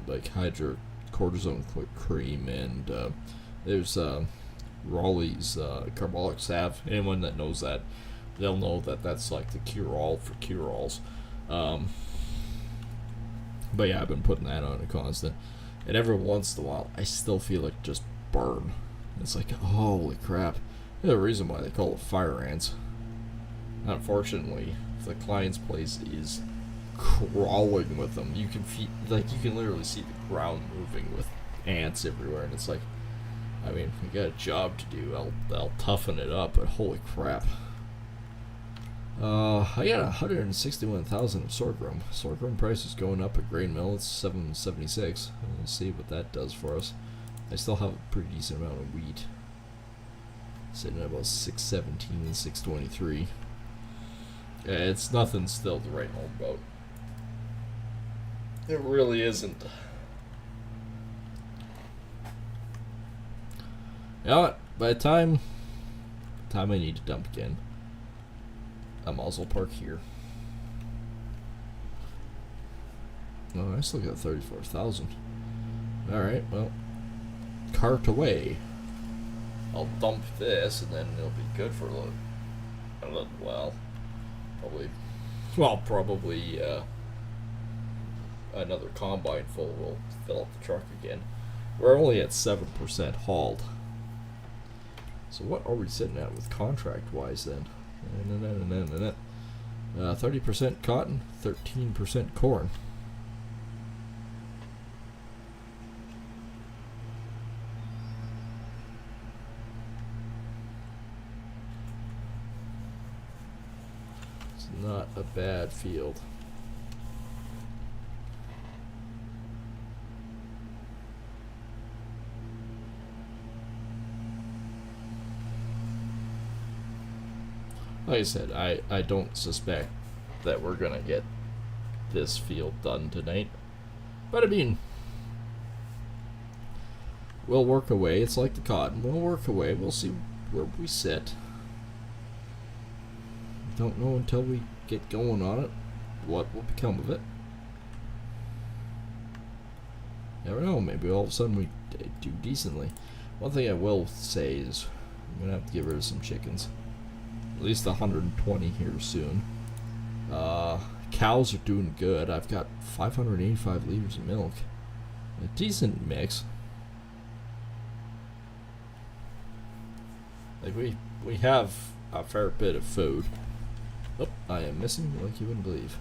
hydrocortisone quick cream, and there's Raleigh's carbolic salve. Anyone that knows that, they'll know that that's like the cure-all for cure-alls. But yeah, I've been putting that on a constant, and every once in a while I still feel like just burn. It's like, holy crap. There's a reason why they call it fire ants. Unfortunately, the client's place is crawling with them. You can you can literally see the ground moving with ants everywhere, and it's like, I mean, we got a job to do. I'll toughen it up, but holy crap. I got 161,000 of sorghum. Sorghum price is going up at grain mill. It's 776. We'll see what that does for us. I still have a pretty decent amount of wheat, sitting at about 617 and 623. It's nothing still to write home about. It really isn't. You know what? By the time I need to dump again, I might as well park here. Oh, I still got 34,000. Alright, well, cart away. I'll dump this, and then it'll be good for a little while. Probably another combine full will fill up the truck again. We're only at 7% hauled. So what are we sitting at with contract-wise then? 30% cotton, 13% corn. It's not a bad field. Like I said, I don't suspect that we're going to get this field done tonight. But I mean, we'll work away. It's like the cotton. We'll work away. We'll see where we sit. Don't know until we get going on it what will become of it. Never know. Maybe all of a sudden we do decently. One thing I will say is I'm going to have to get rid of some chickens. At least 120 here soon. Cows are doing good. I've got 585 liters of milk. A decent mix. Like we have a fair bit of food. Oh, I am missing like you wouldn't believe.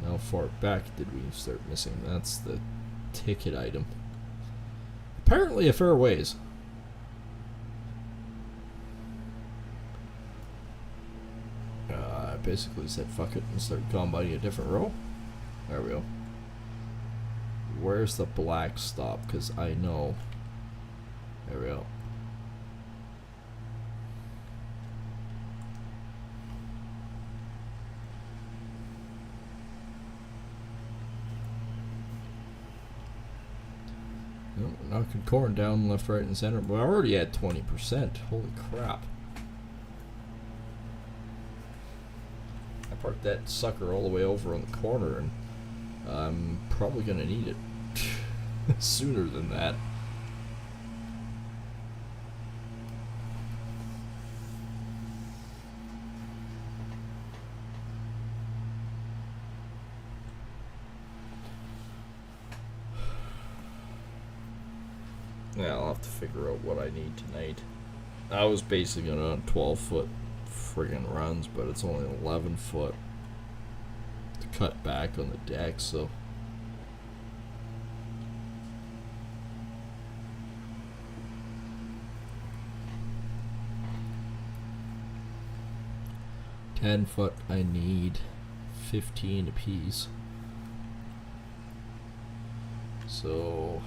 How far back did we start missing? That's the ticket item. Apparently a fair ways. Basically said fuck it and started combining a different row. There we go. Where's the black stop? Because I know. There we go. Oh, knocking corn down left, right, and center. We're already at 20%. Holy crap. Park that sucker all the way over on the corner, and I'm probably gonna need it sooner than that. Yeah, I'll have to figure out what I need tonight. I was basing it on 12-foot friggin' runs, but it's only 11 foot to cut back on the deck, so. $10 I need 15 apiece. So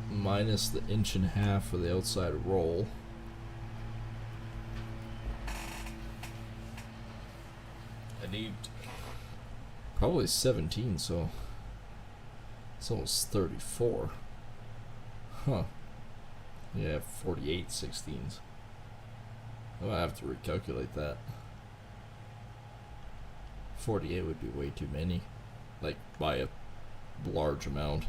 minus the 1.5 inches for the outside roll. I need probably 17, so it's almost 34. Huh. Yeah, 48 16s. I'm gonna have to recalculate that. 48 would be way too many. Like, by a large amount.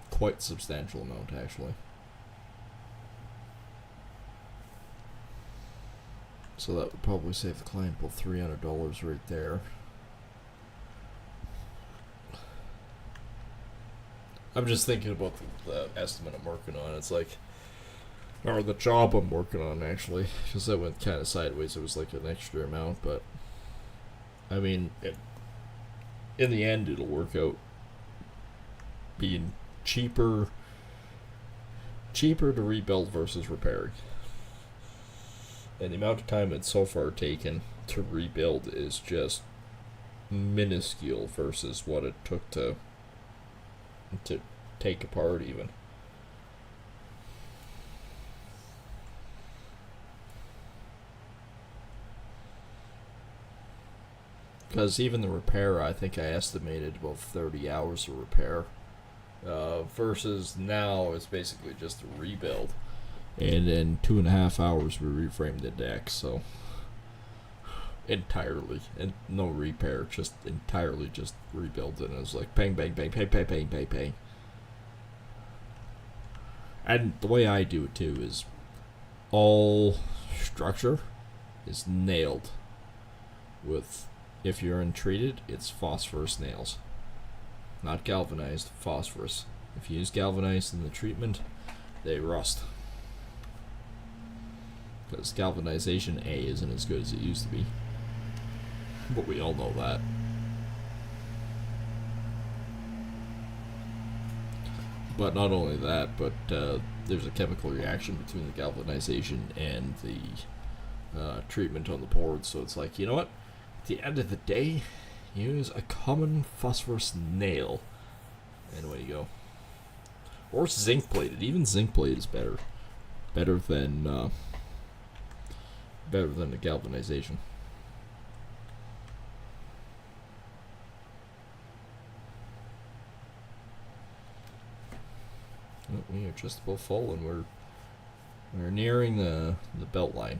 Quite substantial amount, actually. So that would probably save the client about $300 right there. I'm just thinking about the estimate I'm working on. It's like, or the job I'm working on, actually, because that went kind of sideways. It was like an extra amount, but I mean, in the end, it'll work out being cheaper to rebuild versus repairing. And the amount of time it's so far taken to rebuild is just minuscule versus what it took to take apart even. Because even the repair, I think I estimated about 30 hours of repair. Versus now it's basically just a rebuild. And in 2.5 hours we reframed the deck, so entirely, and no repair, just entirely just rebuild it. And it was like bang, bang, bang, bang, bang, bang, bang, bang. And the way I do it too is all structure is nailed with, if you're untreated, it's phosphorus nails. Not galvanized, phosphorus. If you use galvanized in the treatment, they rust. Because galvanization A isn't as good as it used to be. But we all know that. But not only that, but there's a chemical reaction between the galvanization and the treatment on the board. So it's like, you know what? At the end of the day, use a common phosphorus nail. And away you go. Or zinc plated. Even zinc plated is better. Better than the galvanization. Oh, we are just about full, and we're nearing the belt line.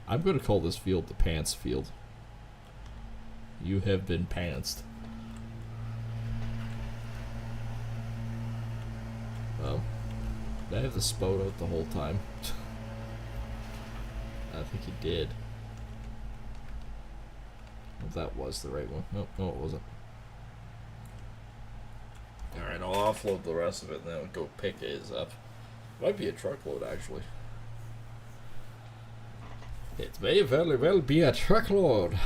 I'm going to call this field the pants field. You have been pantsed. Well, did I have the spout out the whole time? I think he did. If that was the right one. No, it wasn't. Alright, I'll offload the rest of it and then I'll go pick his up. Might be a truckload, actually. It may very well be a truckload.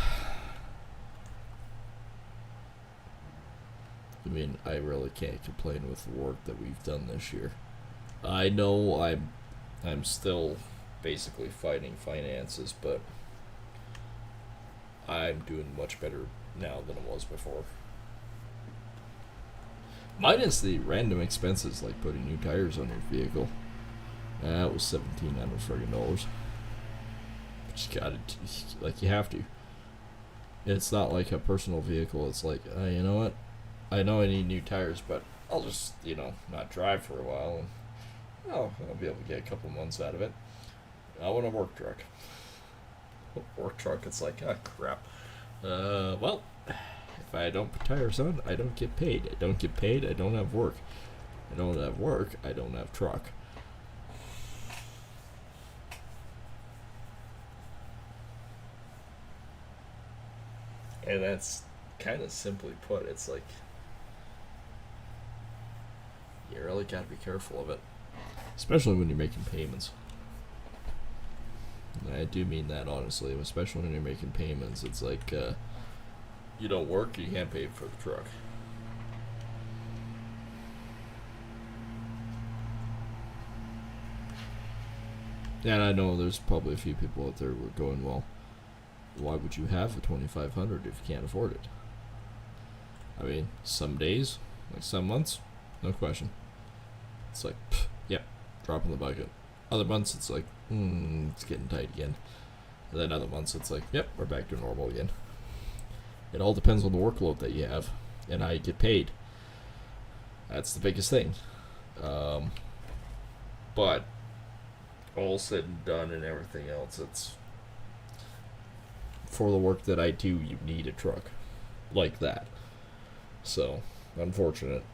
I mean, I really can't complain with the work that we've done this year. I know I'm still basically fighting finances, but I'm doing much better now than it was before. Minus the random expenses like putting new tires on your vehicle. That was $1,700. But you gotta, like, you have to. It's not like a personal vehicle. It's like, you know what? I know I need new tires, but I'll just, not drive for a while, and I'll be able to get a couple months out of it. I want a work truck. Work truck, it's like, crap. Well, if I don't put tires on, I don't get paid. I don't get paid, I don't have work. I don't have work, I don't have truck. And that's kind of simply put. It's like, you really gotta be careful of it, especially when you're making payments. And I do mean that honestly, especially when you're making payments. It's like you don't work, you can't pay for the truck. And I know there's probably a few people out there who are going, well, why would you have a 2,500 if you can't afford it? I mean, some days, like some months, no question. It's like, yeah, drop in the bucket. Other months, it's like, it's getting tight again. And then other months, it's like, yep, we're back to normal again. It all depends on the workload that you have and how you get paid. That's the biggest thing. But all said and done and everything else, it's for the work that I do, you need a truck like that. So, unfortunate.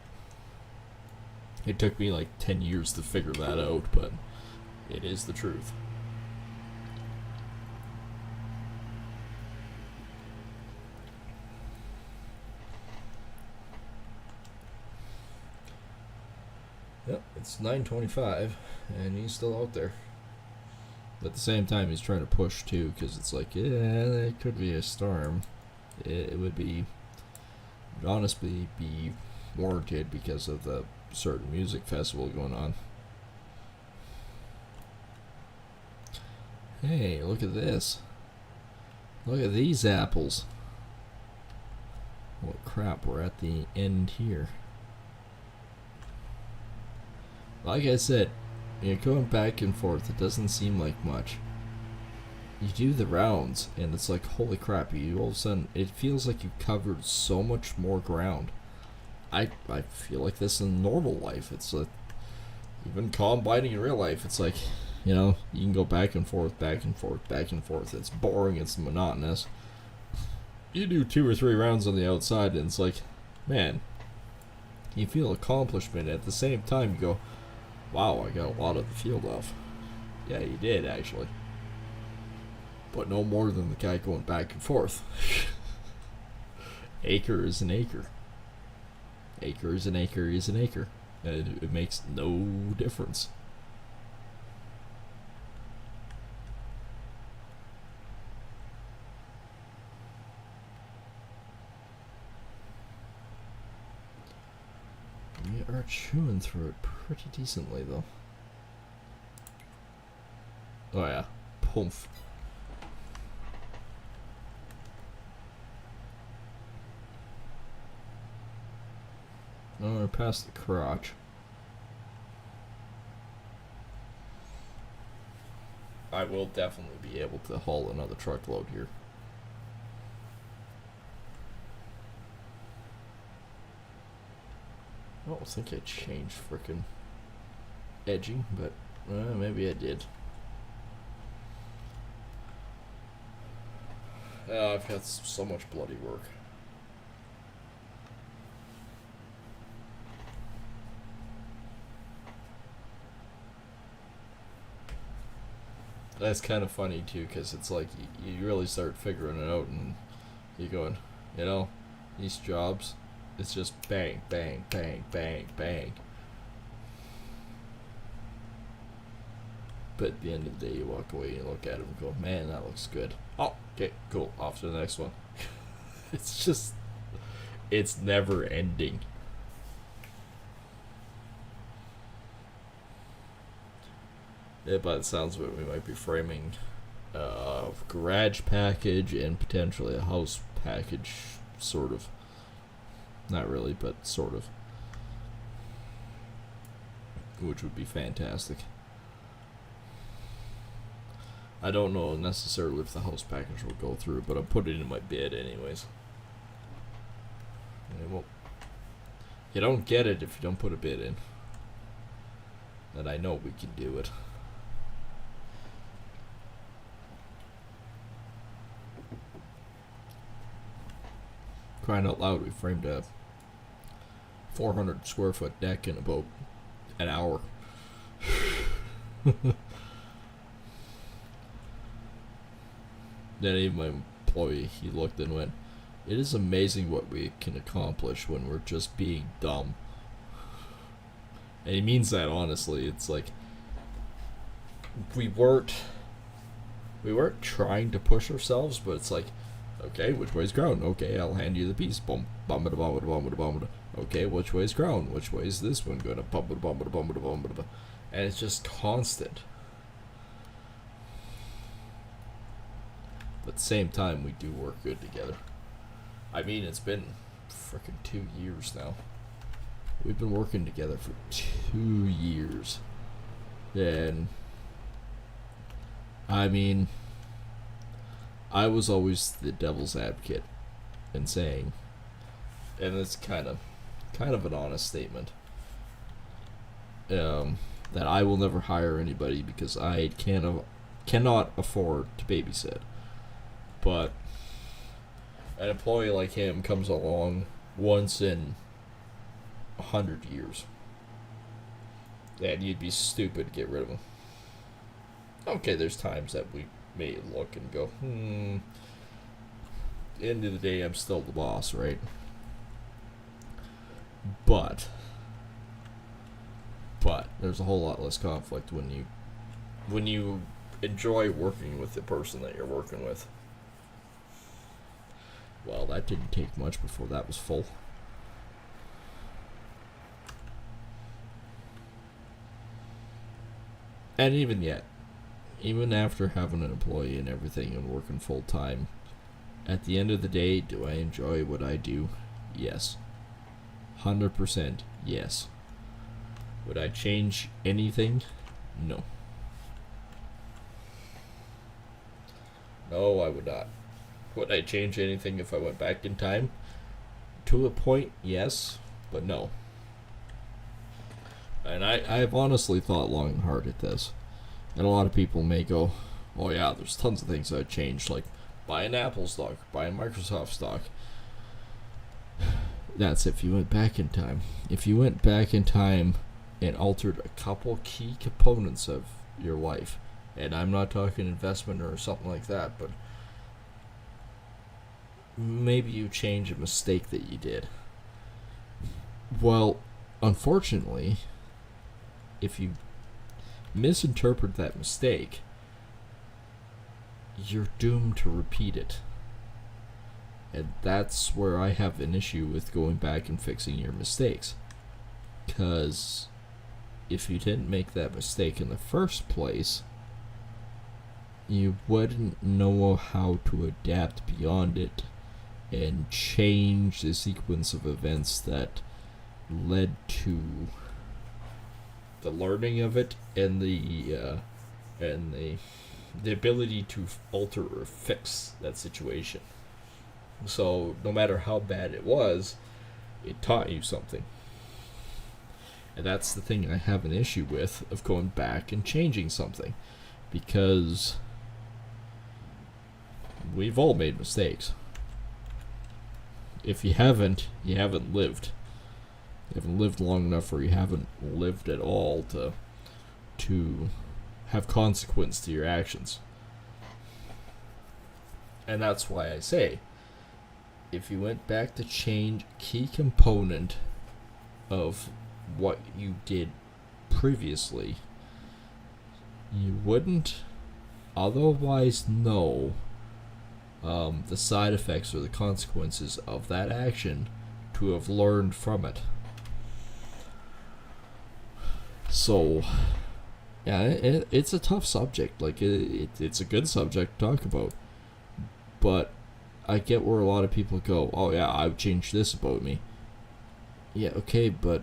It took me like 10 years to figure that out, but it is the truth. Yep, it's 9:25, and he's still out there. But at the same time, he's trying to push too, because it's like, yeah, it could be a storm. It would be, honestly, be warranted because of the certain music festival going on. Hey, look at this. Look at these apples. Well, crap, we're at the end here. Like I said, you're going back and forth. It doesn't seem like much. You do the rounds, and it's like, holy crap, you all of a sudden, it feels like you covered so much more ground. I feel like this in normal life. It's like, even combining in real life, it's like, you know, you can go back and forth, back and forth, back and forth. It's boring, it's monotonous. You do 2 or 3 rounds on the outside, and it's like, man, you feel accomplishment. At the same time, you go, wow, I got a lot of the field off. Yeah, you did, actually. But no more than the guy going back and forth. Acre is an acre. Acre is an acre is an acre. And it makes no difference. We are chewing through it pretty decently, though. Oh yeah, poof. Oh, we're past the crotch. I will definitely be able to haul another truckload here. I don't think I changed frickin' edging, but maybe I did. I've had so much bloody work. That's kind of funny too, because it's like you really start figuring it out, and you're going, you know, these jobs, it's just bang, bang, bang, bang, bang. But at the end of the day, you walk away and look at it and go, man, that looks good. Oh, okay, cool, off to the next one. It's just, it's never ending. Yeah, by the sounds of it, we might be framing a garage package and potentially a house package, sort of. Not really, but sort of. Which would be fantastic. I don't know necessarily if the house package will go through, but I'll put it in my bid anyways. And well, you don't get it if you don't put a bid in. And I know we can do it. Crying out loud, we framed a 400 square foot deck in about an hour. Then even my employee, he looked and went, it is amazing what we can accomplish when we're just being dumb. And he means that honestly. It's like we weren't trying to push ourselves, but it's like, okay, which way's ground? Okay, I'll hand you the piece. Bum, bum, bum, bum, bum, bum. Okay, which way's ground? Which way's this one going to bum, bum, bum, bum, bum, bum. And it's just constant. But at the same time, we do work good together. I mean, it's been freaking 2 years now. We've been working together for 2 years. And I mean, I was always the devil's advocate in saying, and it's kind of an honest statement, that I will never hire anybody because I cannot afford to babysit. But an employee like him comes along once in 100 years, and you'd be stupid to get rid of him. Okay, there's times that we may look and go, end of the day, I'm still the boss, right? But there's a whole lot less conflict when you enjoy working with the person that you're working with. Well, that didn't take much before that was full. And even yet, even after having an employee and everything and working full time, at the end of the day, do I enjoy what I do? Yes. 100% yes. Would I change anything? No. No, I would not. Would I change anything if I went back in time? To a point, yes, but no. And I've honestly thought long and hard at this. And a lot of people may go, oh yeah, there's tons of things I'd change, like buying Apple stock, buying Microsoft stock. That's if you went back in time. If you went back in time and altered a couple key components of your life, and I'm not talking investment or something like that, but maybe you change a mistake that you did. Well, unfortunately, if you misinterpret that mistake, you're doomed to repeat it. And that's where I have an issue with going back and fixing your mistakes. Because if you didn't make that mistake in the first place, you wouldn't know how to adapt beyond it and change the sequence of events that led to the learning of it and the ability to alter or fix that situation. So no matter how bad it was, it taught you something. And that's the thing I have an issue with, of going back and changing something, because we've all made mistakes. If you haven't lived. You haven't lived long enough, or you haven't lived at all to have consequence to your actions. And that's why I say, if you went back to change a key component of what you did previously, you wouldn't otherwise know the side effects or the consequences of that action to have learned from it. So, yeah, it's a tough subject. Like, it's a good subject to talk about. But I get where a lot of people go, oh yeah, I would change this about me. Yeah, okay, but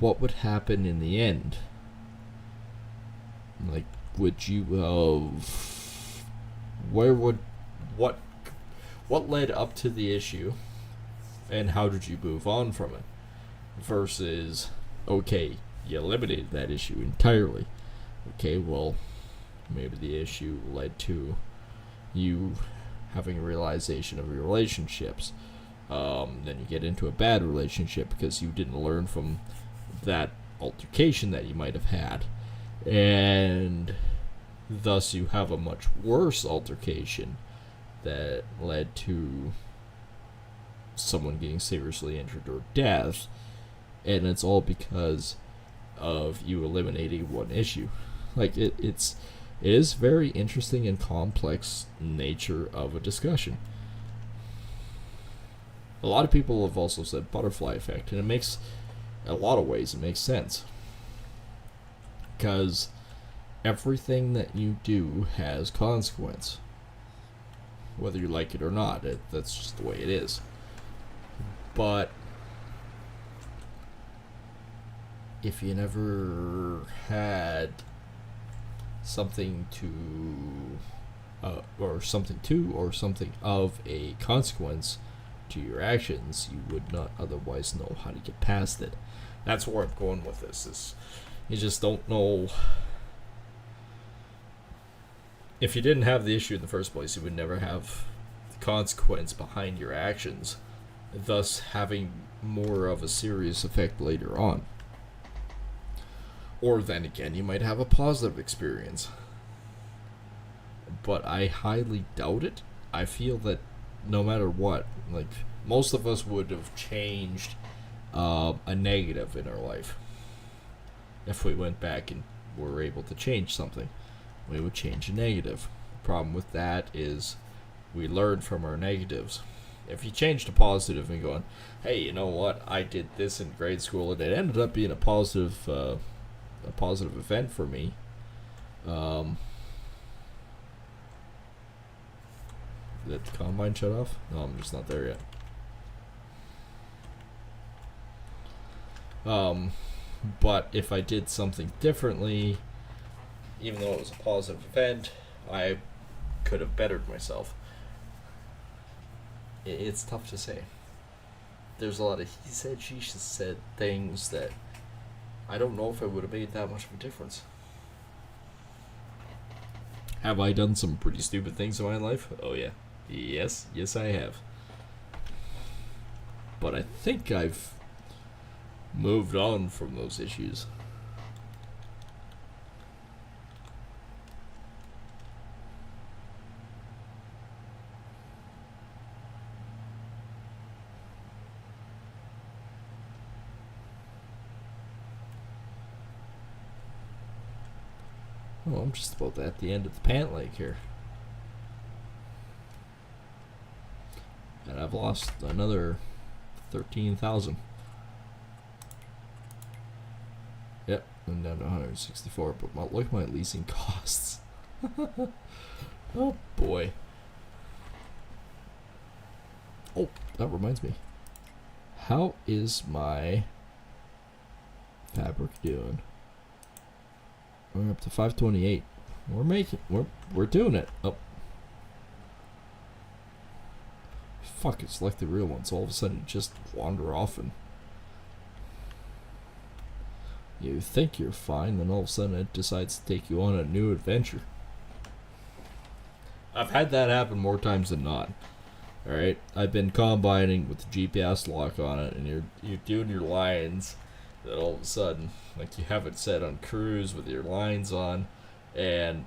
what would happen in the end? Like, would you, what led up to the issue, and how did you move on from it? Versus, okay, you eliminated that issue entirely. Okay, well, maybe the issue led to you having a realization of your relationships. Then you get into a bad relationship because you didn't learn from that altercation that you might have had. And thus you have a much worse altercation that led to someone getting seriously injured or death. And it's all because of you eliminating one issue. Like it is very interesting and complex nature of a discussion. A lot of people have also said butterfly effect, and it makes, a lot of ways, it makes sense. Because everything that you do has consequence. Whether you like it or not, that's just the way it is. But if you never had something or something of a consequence to your actions, you would not otherwise know how to get past it. That's where I'm going with this. Is you just don't know. If you didn't have the issue in the first place, you would never have the consequence behind your actions, thus having more of a serious effect later on. Or then again, you might have a positive experience. But I highly doubt it. I feel that no matter what, like, most of us would have changed a negative in our life. If we went back and were able to change something, we would change a negative. The problem with that is we learn from our negatives. If you change to positive and going, hey, you know what, I did this in grade school and it ended up being a positive event for me. Did the combine shut off? No, I'm just not there yet. But if I did something differently, even though it was a positive event, I could have bettered myself. It's tough to say. There's a lot of he said, she said things that I don't know if I would have made that much of a difference. Have I done some pretty stupid things in my life? Oh yeah. Yes I have. But I think I've moved on from those issues. Well, I'm just about at the end of the pant leg here. And I've lost another 13,000. Yep, I'm down to 164, but look at my leasing costs. Oh boy. Oh, that reminds me. How is my fabric doing? We're up to 528. We're doing it. Oh. Fuck, it's like the real ones. All of a sudden you just wander off and you think you're fine, then all of a sudden it decides to take you on a new adventure. I've had that happen more times than not. Alright? I've been combining with the GPS lock on it, and you're doing your lines, then all of a sudden, like, you have it set on cruise with your lines on, and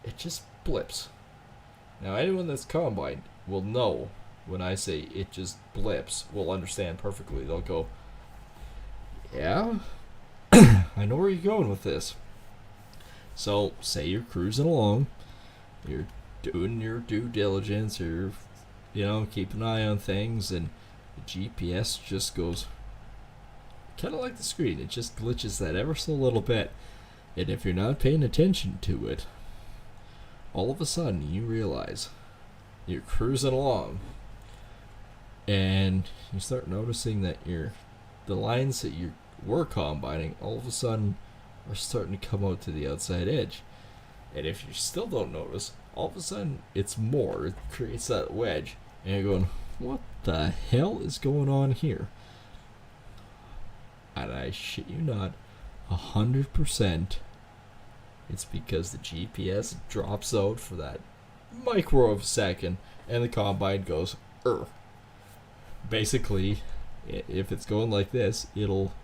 it just blips. Now anyone that's combined will know when I say it just blips, will understand perfectly. They'll go, yeah, I know where you're going with this. So, say you're cruising along, you're doing your due diligence, you're, keep an eye on things, and the GPS just goes, kind of like the screen, it just glitches that ever so little bit. And if you're not paying attention to it, all of a sudden you realize you're cruising along, and you start noticing that the lines that you were combining all of a sudden are starting to come out to the outside edge. And if you still don't notice, all of a sudden it's more. It creates that wedge, and you're going, what the hell is going on here? And I shit you not, 100%, it's because the GPS drops out for that micro of a second, and the combine goes, Basically, if it's going like this, it'll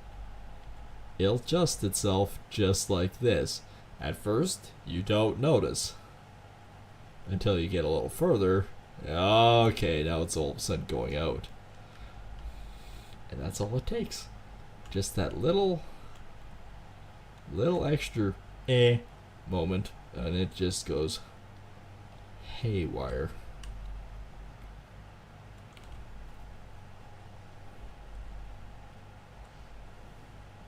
adjust itself just like this. At first, you don't notice until you get a little further. Okay, now it's all of a sudden going out. And that's all it takes. Just that little little extra moment, and it just goes haywire.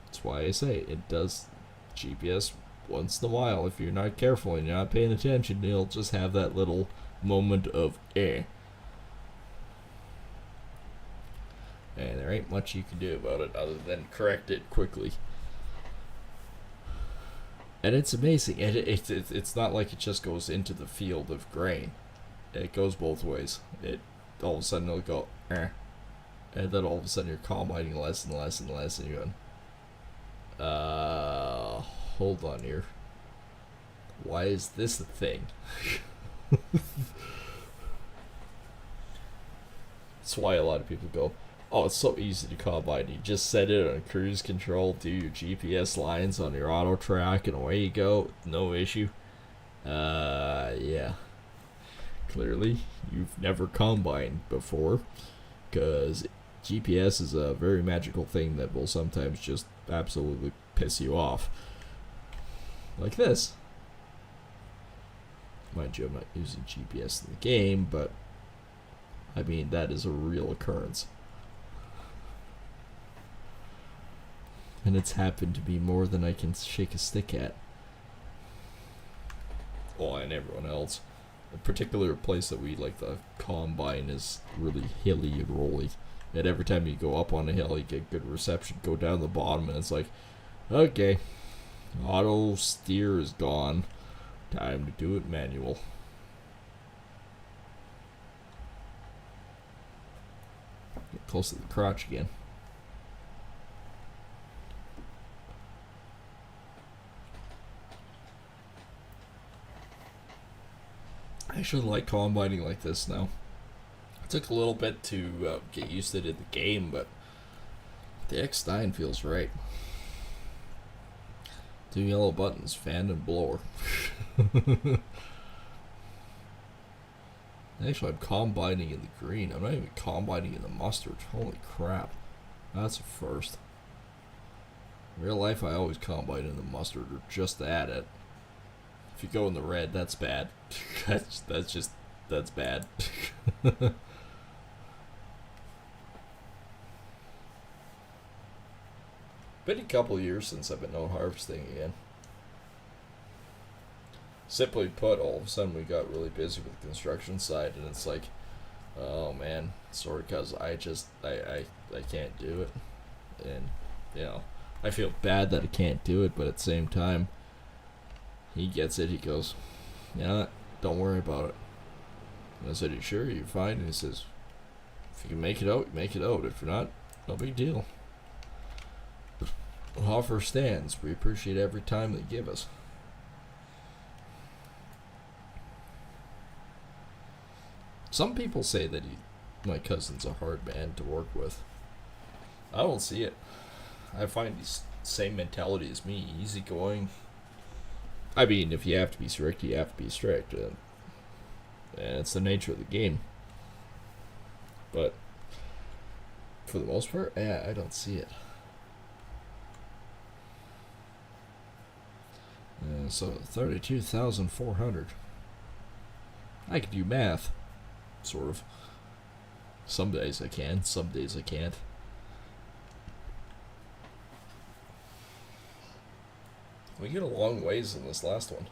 That's why I say it does. GPS, once in a while, if you're not careful and you're not paying attention, it'll just have that little moment of And there ain't much you can do about it other than correct it quickly. And it's amazing. It's not like it just goes into the field of grain. It goes both ways. It all of a sudden it'll go and then all of a sudden you're combining less and less and less, and you're going, hold on here. Why is this a thing? That's why a lot of people go, oh, it's so easy to combine. You just set it on cruise control, do your GPS lines on your auto track, and away you go. No issue. Yeah. Clearly, you've never combined before, because GPS is a very magical thing that will sometimes just absolutely piss you off. Like this. Mind you, I'm not using GPS in the game, but I mean, that is a real occurrence. And it's happened to be more than I can shake a stick at. Oh, and everyone else. A particular place that we like the combine is really hilly and rolly. And every time you go up on a hill, you get good reception. Go down the bottom, and it's like, okay, auto steer is gone. Time to do it manual. Get close to the crotch again. I actually like combining like this now. It took a little bit to get used to it in the game, but the X9 feels right. 2 yellow buttons, fan and blower. Actually, I'm combining in the green. I'm not even combining in the mustard. Holy crap. That's a first. In real life, I always combine in the mustard, or just at it. If you go in the red, that's bad. that's bad. Been a couple years since I've been out harvesting again. Simply put, all of a sudden we got really busy with the construction side, and it's like, oh man, sorry, cause I can't do it, and you know, I feel bad that I can't do it, but at the same time, he gets it. He goes, yeah, don't worry about it. And I said, you sure? You're fine? And he says, if you can make it out, make it out. If you're not, no big deal. Offer stands. We appreciate every time they give us. Some people say that my cousin's a hard man to work with. I don't see it. I find he's same mentality as me, easygoing. I mean, if you have to be strict, you have to be strict. And it's the nature of the game. But for the most part, yeah, I don't see it. So 32,400. I can do math, sort of. Some days I can, some days I can't. We get a long ways in this last one.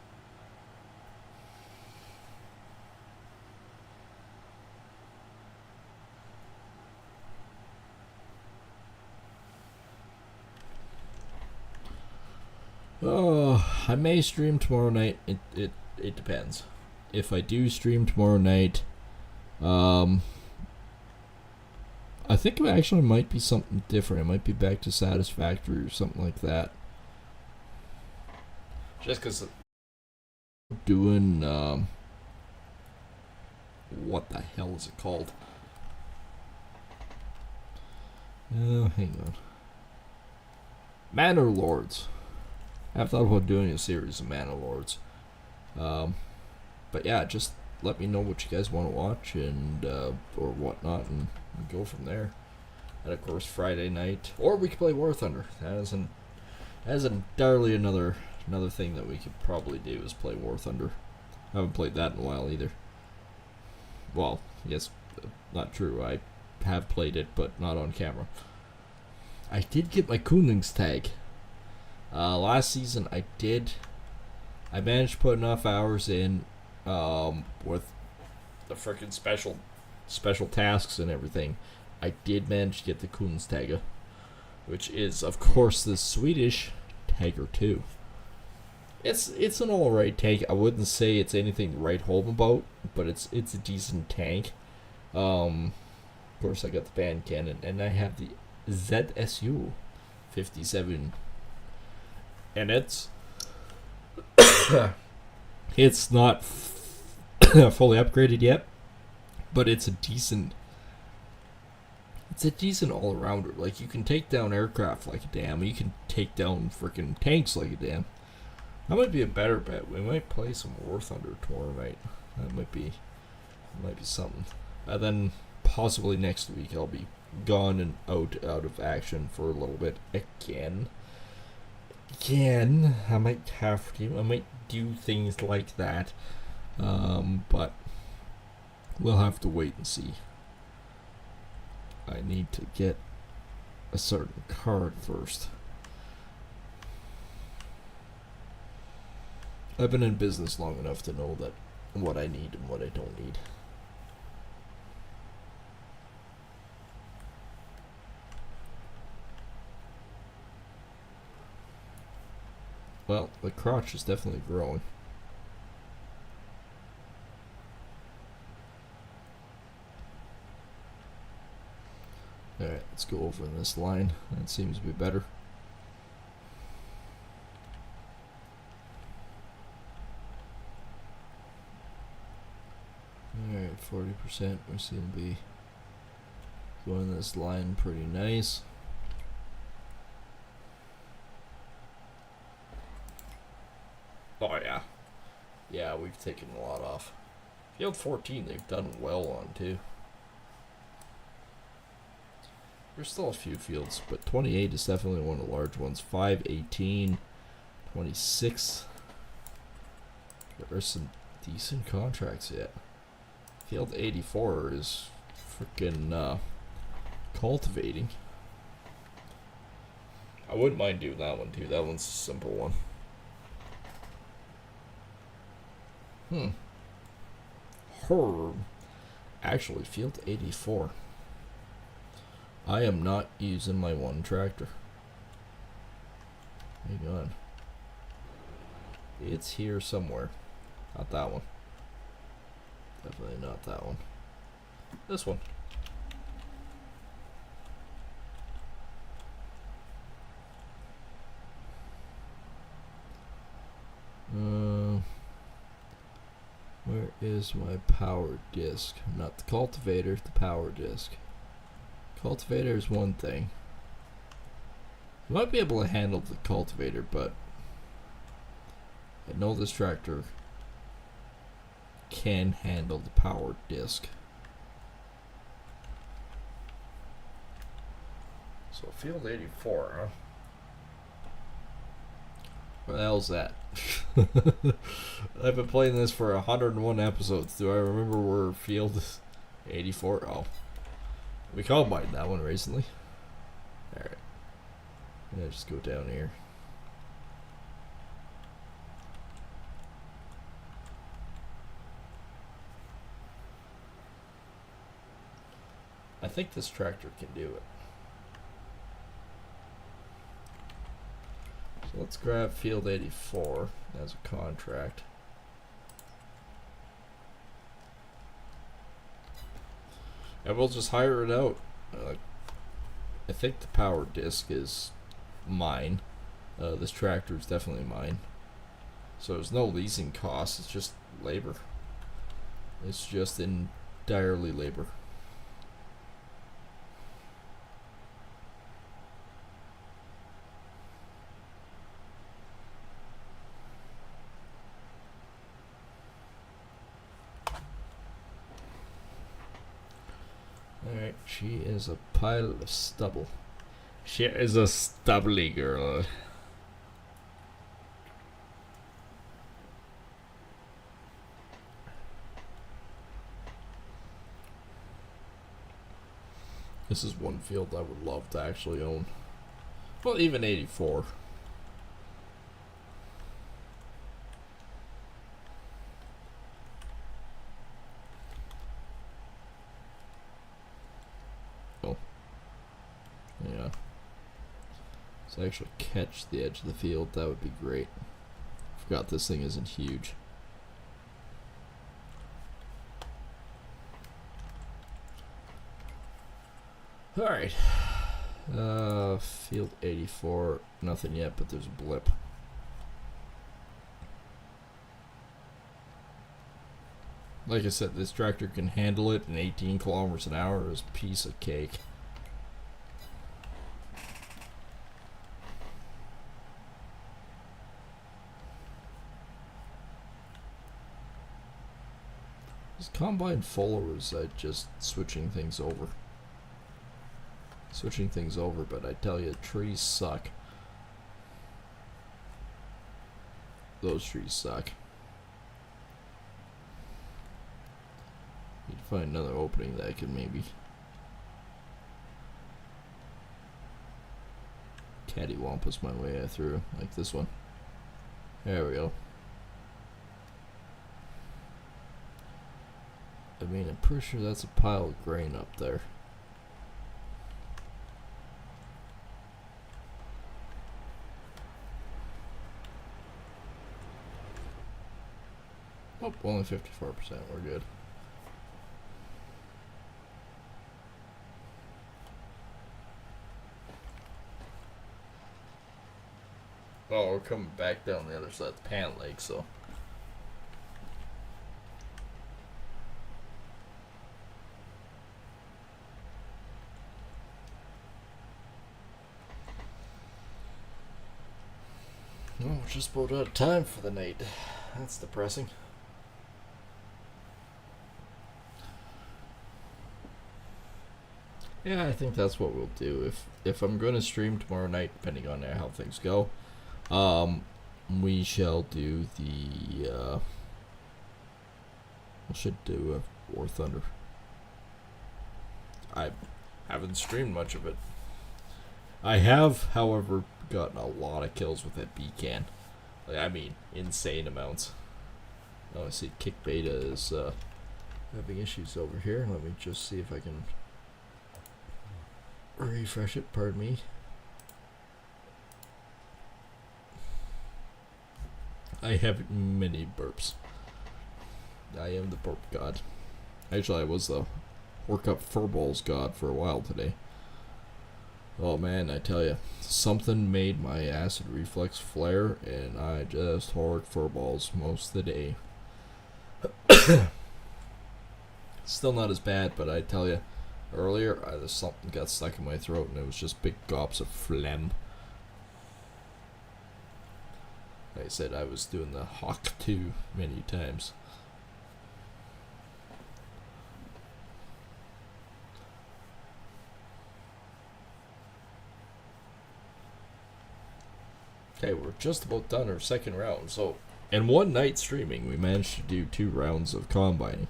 Oh, I may stream tomorrow night. It depends. If I do stream tomorrow night, I think it actually might be something different. It might be back to Satisfactory or something like that. Just because doing, what the hell is it called? Oh, hang on. Manor Lords. I've thought about doing a series of Manor Lords. But yeah, just let me know what you guys want to watch and or whatnot, and go from there. And of course, Friday night, or we could play War Thunder. That isn't As entirely another thing that we could probably do is play War Thunder. I haven't played that in a while either. Well, yes, not true. I have played it, but not on camera. I did get my Koenigstag. Last season I did. I managed to put enough hours in with the freaking special tasks and everything. I did manage to get the Koenigstag, which is, of course, the Swedish Tiger 2. It's an alright tank. I wouldn't say it's anything to write home about, but it's a decent tank. Of course, I got the band cannon, and I have the ZSU 57, and it's it's not fully upgraded yet, but it's a decent all-arounder. Like, you can take down aircraft like a damn. You can take down freaking tanks like a damn. That might be a better bet. We might play some War Thunder tomorrow night. That might be something. And then possibly next week I'll be gone and out of action for a little bit again. I might have to. I might do things like that. But we'll have to wait and see. I need to get a certain card first. I've been in business long enough to know that what I need and what I don't need. Well, the crotch is definitely growing. Alright, let's go over in this line. That seems to be better. Alright, 40%. We seem to be going this line pretty nice. Oh yeah. Yeah, we've taken a lot off. Field 14 they've done well on too. There's still a few fields, but 28 is definitely one of the large ones. 5, 18, 26. There are some decent contracts yet. Field 84 is freaking cultivating. I wouldn't mind doing that one too. That one's a simple one. Herb. Actually, field 84. I am not using my one tractor. Hang on. It's here somewhere. Not that one. Definitely not that one. This one. Where is my power disc? Not the cultivator, the power disc. Cultivator is one thing. I might be able to handle the cultivator, but I know this tractor can handle the power disc. So field 84, huh? What the hell's that? I've been playing this for 101 episodes. Do I remember where field 84? Oh. We combined that one recently. Alright. I'm gonna just go down here. I think this tractor can do it. So let's grab field 84 as a contract. And we'll just hire it out. I think the power disc is mine. This tractor is definitely mine. So there's no leasing costs, it's just labor. It's just entirely labor. Alright, she is a pile of stubble. She is a stubbly girl. This is one field I would love to actually own. Well, even 84. Oh. Yeah. So actually catch the edge of the field, that would be great. Forgot this thing isn't huge. Alright. Field 84. Nothing yet, but there's a blip. Like I said, this tractor can handle it, and 18 kilometers an hour is a piece of cake. Is Combine full, or is that just switching things over? Switching things over, but I tell you, trees suck. Those trees suck. Need to find another opening that I can maybe cattywampus my way through, like this one. There we go. I mean, I'm pretty sure that's a pile of grain up there. Oh, only 54%. We're good. Oh, we're coming back down the other side of the Pan Lake, so. Oh, we're just about out of time for the night. That's depressing. Yeah, I think that's what we'll do. If I'm going to stream tomorrow night, depending on how things go, we shall do the. We should do a War Thunder. I haven't streamed much of it. I have, however, gotten a lot of kills with that B-can. Like, I mean, insane amounts. Oh, I see Kick Beta is having issues over here. Let me just see if I can refresh it. Pardon me. I have many burps. I am the burp god. Actually, I was the Workup Furballs god for a while today. Oh man, I tell you, something made my acid reflux flare, and I just hoard furballs most of the day. Still not as bad, but I tell you, earlier something got stuck in my throat, and it was just big gobs of phlegm. Like I said, I was doing the Hawk 2 many times. Okay, we're just about done our second round. So, in one night streaming, we managed to do 2 rounds of combining.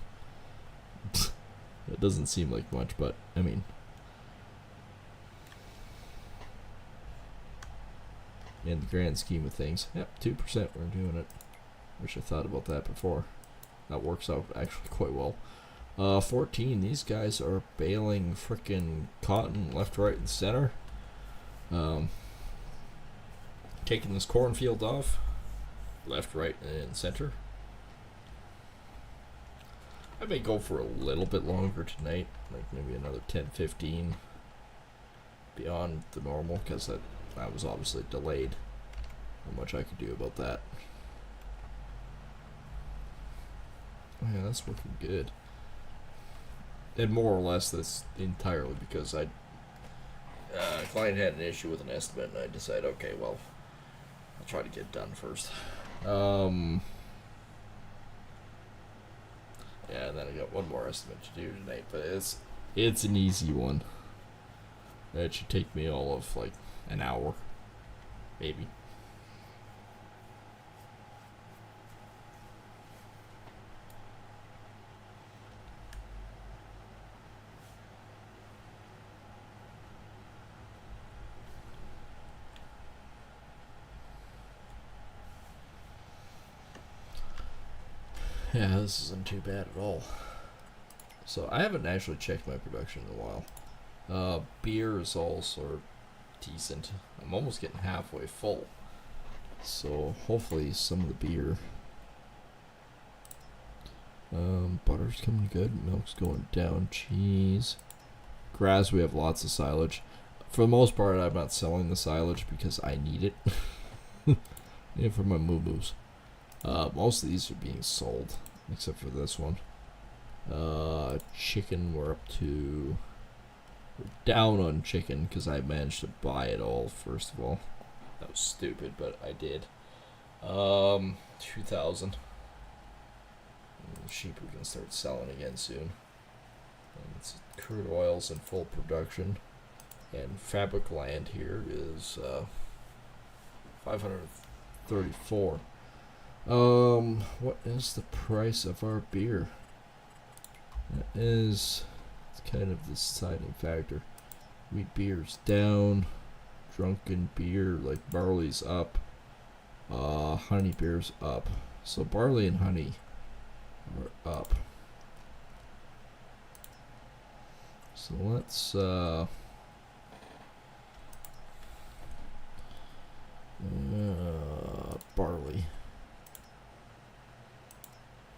It doesn't seem like much, but, I mean, in the grand scheme of things, yep, 2% we're doing it. Wish I thought about that before. That works out actually quite well. 14, these guys are baling frickin' cotton left, right, and center. Taking this cornfield off, left, right, and center. I may go for a little bit longer tonight, like maybe another 10-15 beyond the normal, because I was obviously delayed. Not much I could do about that. Oh yeah, that's looking good. And more or less that's entirely because client had an issue with an estimate, and I decided, okay, well, I'll try to get it done first. Yeah, and then I got one more estimate to do tonight, but it's an easy one. It should take me all of like an hour, maybe. Yeah, this isn't too bad at all. So I haven't actually checked my production in a while. Beer is also decent. I'm almost getting halfway full. So hopefully some of the beer. Butter's coming good. Milk's going down. Cheese. Grass, we have lots of silage. For the most part, I'm not selling the silage because I need it. Yeah, for my moo-moos. Most of these are being sold, except for this one. Chicken, we're down on chicken because I managed to buy it all, first of all. That was stupid, but I did. 2,000. Sheep we can start selling again soon. And it's crude oil's in full production. And fabric land here is 534. What is the price of our beer? That is, it's kind of the deciding factor. Wheat beer's down. Drunken beer, like barley's up. Honey beer's up. So barley and honey are up. So let's barley.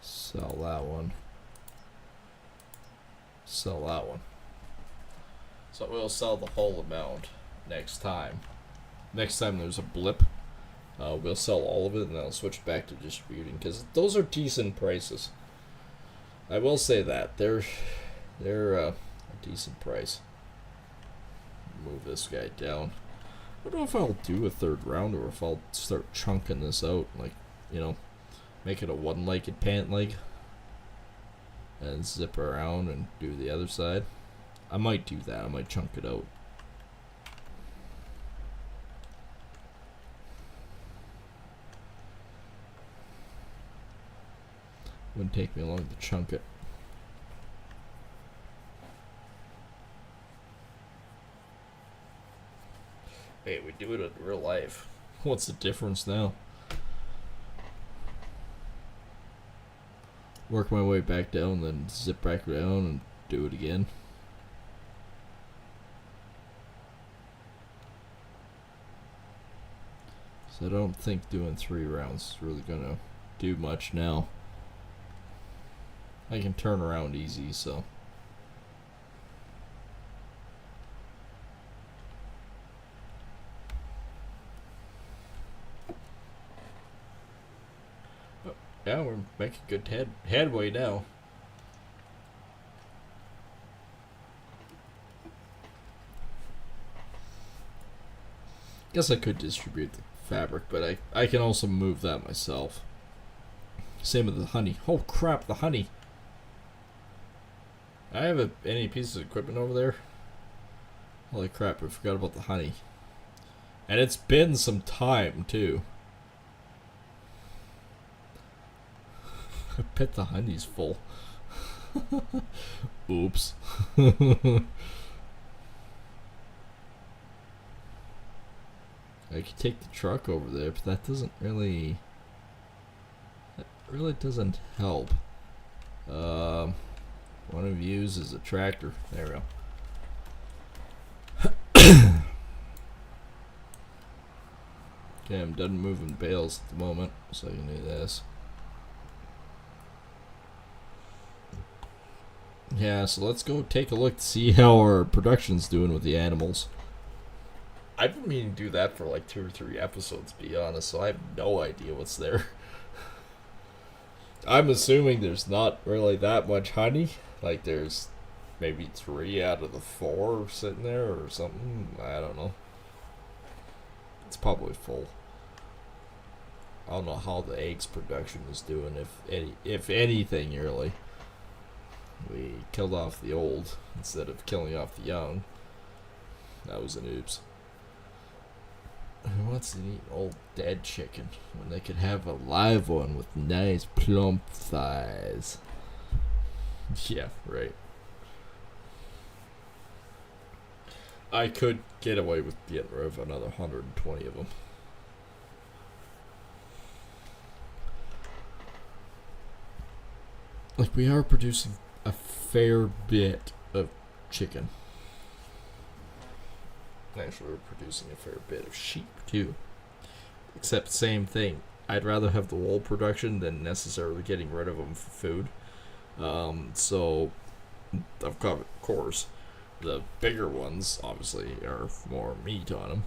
Sell that one. Sell that one. So we'll sell the whole amount next time. Next time there's a blip, we'll sell all of it and then I'll switch back to distributing because those are decent prices. I will say that they're a decent price. Move this guy down. I don't know if I'll do a third round or if I'll start chunking this out, like, you know, make it a one-legged pant leg and zip around and do the other side. I might do that. I might chunk it out. Wouldn't take me long to chunk it. Hey, we do it in real life. What's the difference now? Work my way back down, then zip back down and do it again. So I don't think doing 3 rounds is really gonna do much now. I can turn around easy, so. Yeah, we're making good headway now. Guess I could distribute the fabric, but I can also move that myself. Same with the honey. Oh crap, the honey. I have any pieces of equipment over there? Holy crap, I forgot about the honey. And it's been some time, too. I bet the honey's full. Oops. I could take the truck over there, but that doesn't really... That really doesn't help. One of yous is a tractor. There we go. Okay, I'm done moving bales at the moment, so I can do this. Yeah, so let's go take a look to see how our production's doing with the animals. I've been meaning to do that for like 2 or 3 episodes, to be honest, so I have no idea what's there. I'm assuming there's not really that much honey. Like there's maybe 3 out of the 4 sitting there or something. I don't know. It's probably full. I don't know how the eggs production is doing, if anything really. We killed off the old instead of killing off the young. That was an oops. Who wants to eat old dead chicken when they could have a live one with nice plump thighs? Yeah, right. I could get away with getting rid of another 120 of them. like we are producing a fair bit of chicken. Actually, we're producing a fair bit of sheep too. Except same thing. I'd rather have the wool production than necessarily getting rid of them for food. So, of course, the bigger ones obviously are more meat on them.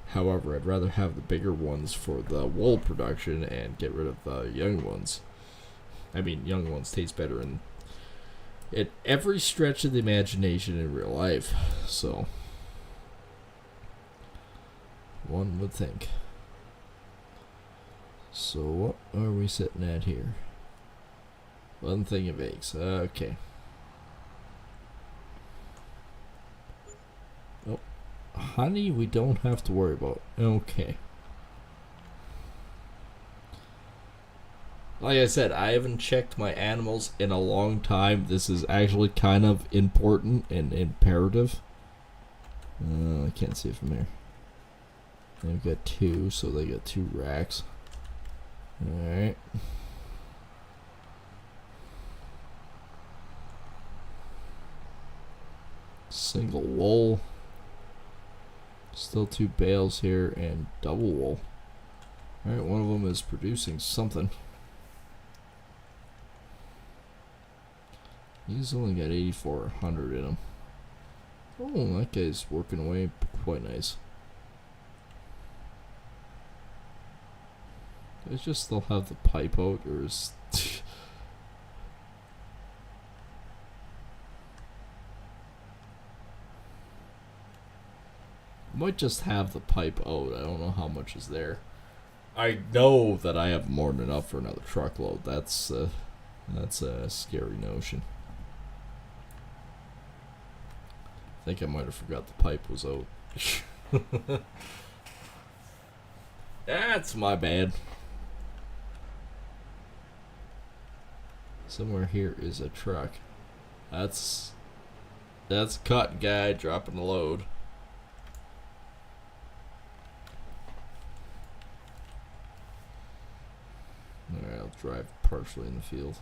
However, I'd rather have the bigger ones for the wool production and get rid of the young ones. I mean, young ones taste better in every stretch of the imagination in real life. So, one would think. So what are we sitting at here? One thing of eggs. Okay. Oh, honey, we don't have to worry about. Okay. Like I said, I haven't checked my animals in a long time. This is actually kind of important and imperative. I can't see it from there. They've got 2, so they got 2 racks. Alright. Single wool. Still 2 bales here and double wool. Alright, one of them is producing something. He's only got 8,400 in him. Oh, that guy's working away quite nice. Does it just still have the pipe out, or is... Might just have the pipe out. I don't know how much is there. I know that I have more than enough for another truckload. That's a scary notion. I think I might have forgot the pipe was out. That's my bad. Somewhere here is a truck. That's a cotton guy dropping the load. Alright, I'll drive partially in the field.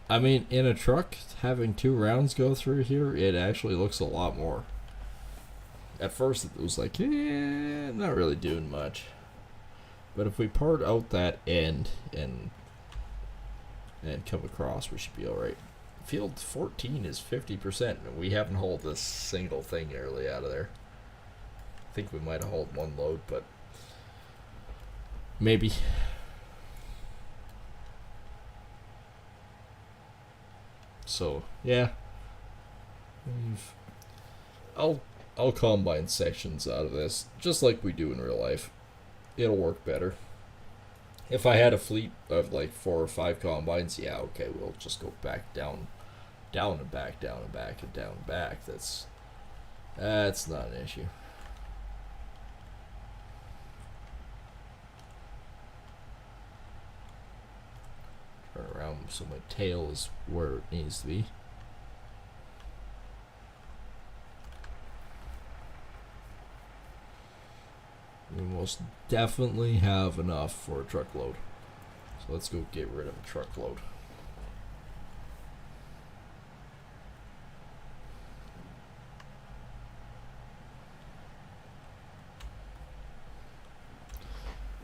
I mean, in a truck, having 2 rounds go through here, it actually looks a lot more. At first it was like, not really doing much. But if we part out that end and come across, we should be alright. Field 14 is 50%, and we haven't hauled this single thing nearly out of there. I think we might have hauled 1 load, but maybe. So, yeah. I'll combine sections out of this, just like we do in real life. It'll work better. If I had a fleet of like 4 or 5 combines, yeah, okay, we'll just go back down and back, down and back, and down and back. That's not an issue. Turn around so my tail is where it needs to be. We most definitely have enough for a truckload. So let's go get rid of a truckload.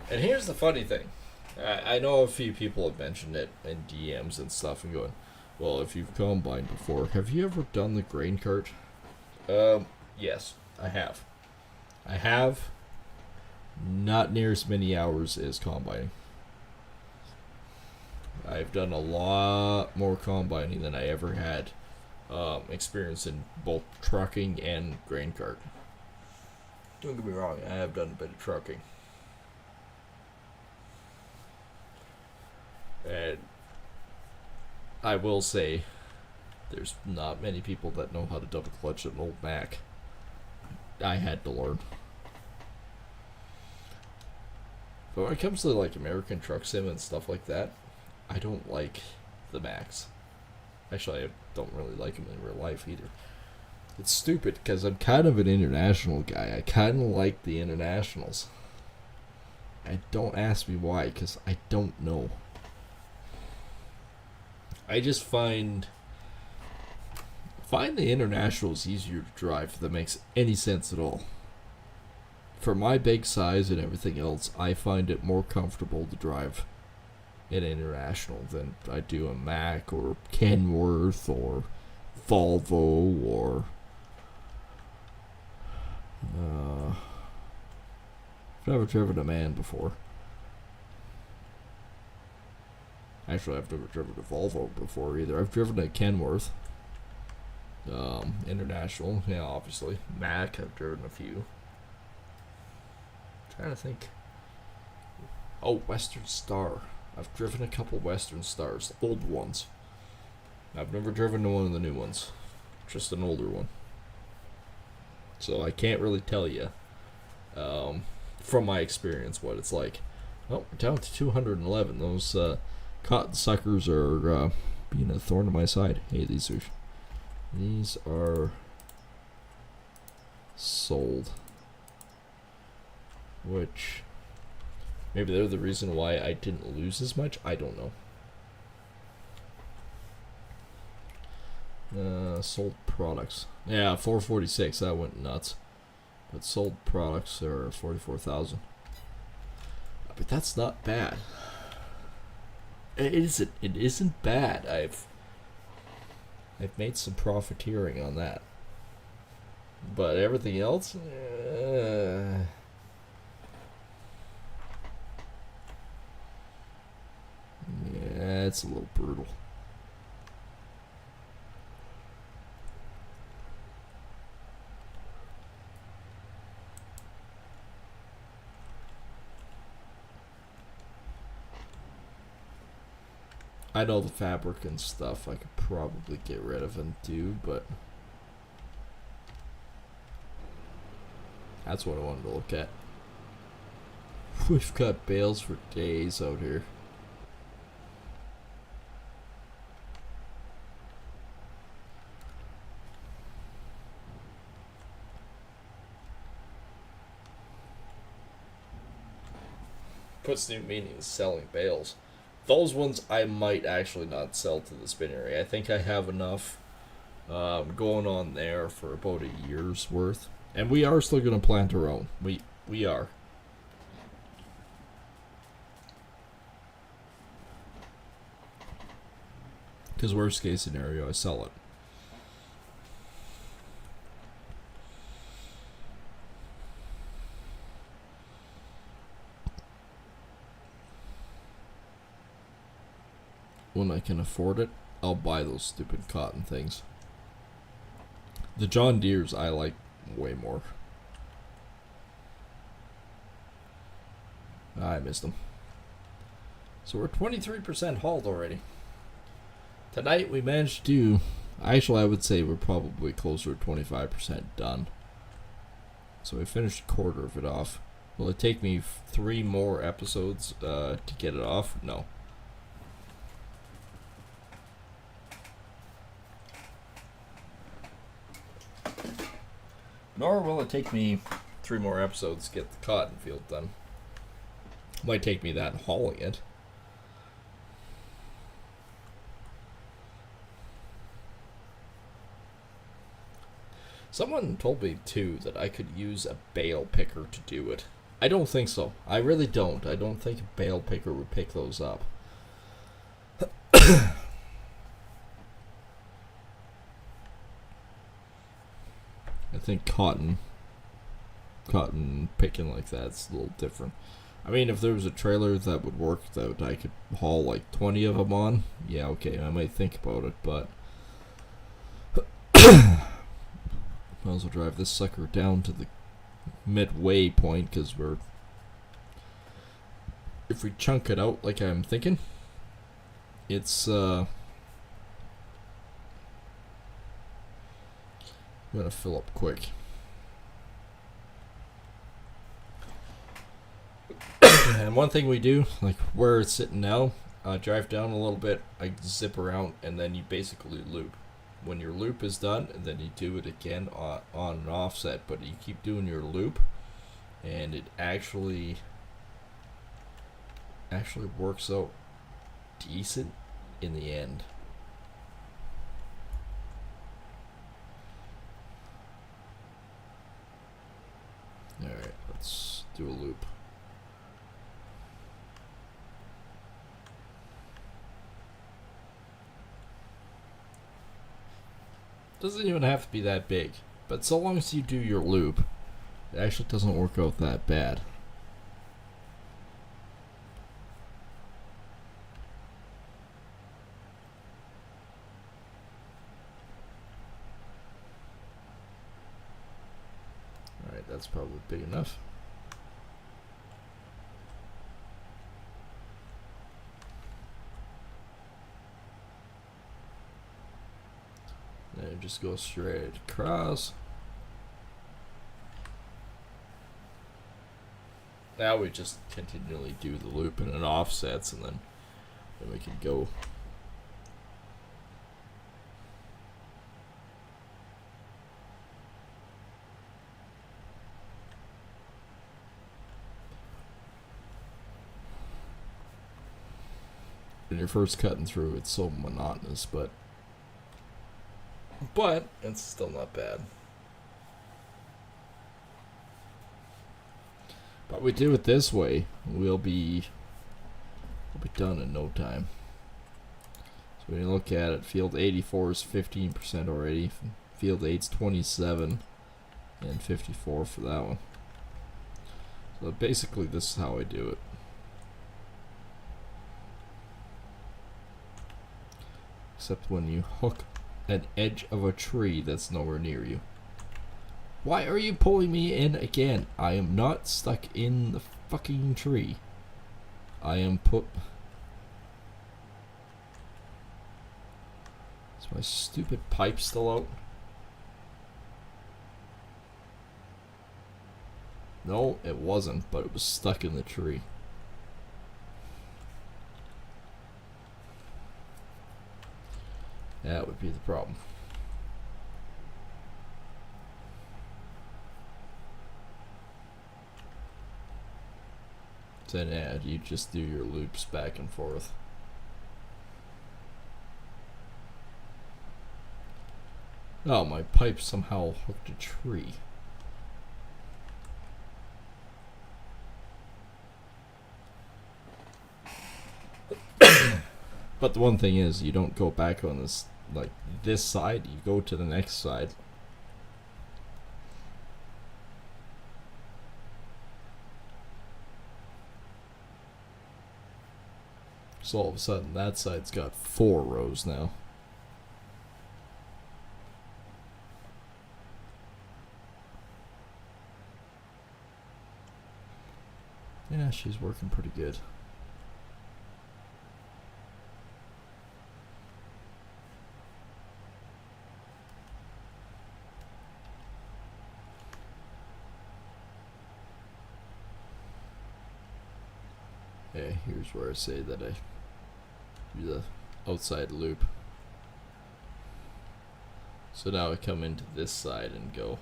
And here's the funny thing. I know a few people have mentioned it in DMs and stuff and going, well, if you've combined before, have you ever done the grain cart? Yes, I have. I have. Not near as many hours as combining. I've done a lot more combining than I ever had experience in both trucking and grain cart. Don't get me wrong, I have done a bit of trucking. And I will say, there's not many people that know how to double clutch an old Mack. I had to learn. But when it comes to like American Truck Sim and stuff like that, I don't like the Macks. Actually, I don't really like them in real life either. It's stupid because I'm kind of an international guy. I kind of like the internationals. Don't ask me why, because I don't know. I just find the Internationals easier to drive if that makes any sense at all. For my big size and everything else, I find it more comfortable to drive an International than I do a Mack or Kenworth or Volvo or I've never driven a MAN before. Actually, I've never driven a Volvo before either. I've driven a Kenworth. International, yeah, obviously. Mack, I've driven a few. I'm trying to think. Oh, Western Star. I've driven a couple Western Stars, old ones. I've never driven one of the new ones, just an older one. So I can't really tell you, from my experience, what it's like. Oh, we're down to 211. Those cotton suckers are being a thorn in my side. Hey, these are sold, which maybe they're the reason why I didn't lose as much. I don't know. Sold products. Yeah, 446. That went nuts. But sold products are 44,000. But that's not bad. It isn't. It isn't bad. I've made some profiteering on that. But everything else, yeah, it's a little brutal. I know the fabric and stuff I could probably get rid of and do, but that's what I wanted to look at. We've got bales for days out here. Puts new meaning in selling bales. Those ones I might actually not sell to the spinnery. I think I have enough going on there for about a year's worth. And we are still going to plant our own. We are. Because worst case scenario, I sell it. When I can afford it, I'll buy those stupid cotton things. The John Deeres I like way more. I missed them. So we're 23% hauled already. Tonight we managed to do, actually I would say we're probably closer to 25% done. So we finished a quarter of it off. Will it take me 3 more episodes to get it off? No. Nor will it take me 3 more episodes to get the cotton field done. It might take me that hauling it. Someone told me too that I could use a bale picker to do it. I don't think so. I really don't. I don't think a bale picker would pick those up. I think cotton picking like that's a little different. I mean, if there was a trailer that would work that I could haul like 20 of them on, yeah, okay, I might think about it, but might as well drive this sucker down to the midway point, because if we chunk it out like I'm thinking, it's I'm gonna fill up quick. And one thing we do, like where it's sitting now, drive down a little bit, I zip around, and then you basically loop. When your loop is done, and then you do it again on an offset, but you keep doing your loop, and it actually works out decent in the end. do a loop. Doesn't even have to be that big, but so long as you do your loop, it actually doesn't work out that bad. Alright, that's probably big enough. Then just go straight across. Now we just continually do the loop and it offsets, and then we can go. When you're first cutting through, it's so monotonous, but it's still not bad. But we do it this way, we'll be done in no time. So when you look at it, field 84 is 15% already, field 8's 27, and 54 for that one. So basically this is how I do it. Except when you hook an edge of a tree that's nowhere near you. Why are you pulling me in again? I am not stuck in the fucking tree. I am put... Is my stupid pipe still out? No, it wasn't, but it was stuck in the tree. That would be the problem. Then yeah, you just do your loops back and forth. Oh, my pipe somehow hooked a tree. But the one thing is, you don't go back on this, like this side, you go to the next side. So all of a sudden, that side's got 4 rows now. Yeah, she's working pretty good. Okay, here's where I say that I do the outside loop. So now I come into this side and go.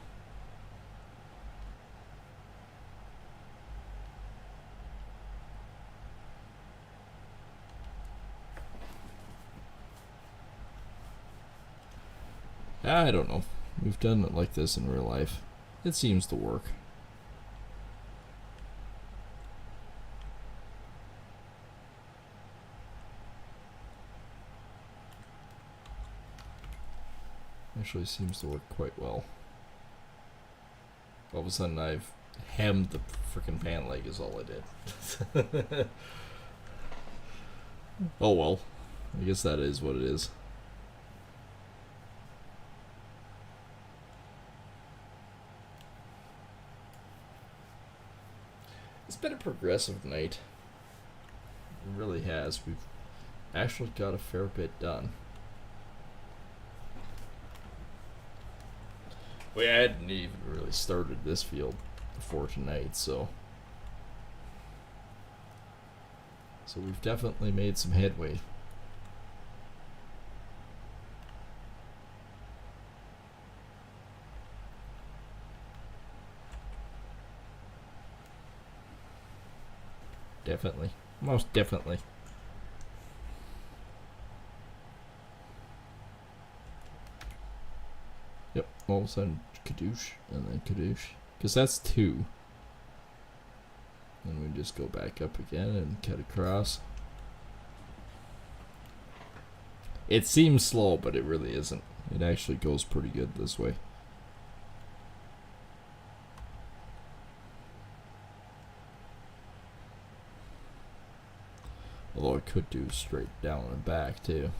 I don't know. We've done it like this in real life. It seems to work. Actually seems to work quite well. All of a sudden I've hemmed the frickin' pant leg is all I did. Oh well. I guess that is what it is. It's been a progressive night. It really has. We've actually got a fair bit done. We hadn't even really started this field before tonight, so we've definitely made some headway. Definitely. Most definitely. Yep, all of a sudden, kadoosh, and then kadoosh. Because that's 2. And we just go back up again and cut across. It seems slow, but it really isn't. It actually goes pretty good this way. Although I could do straight down and back too.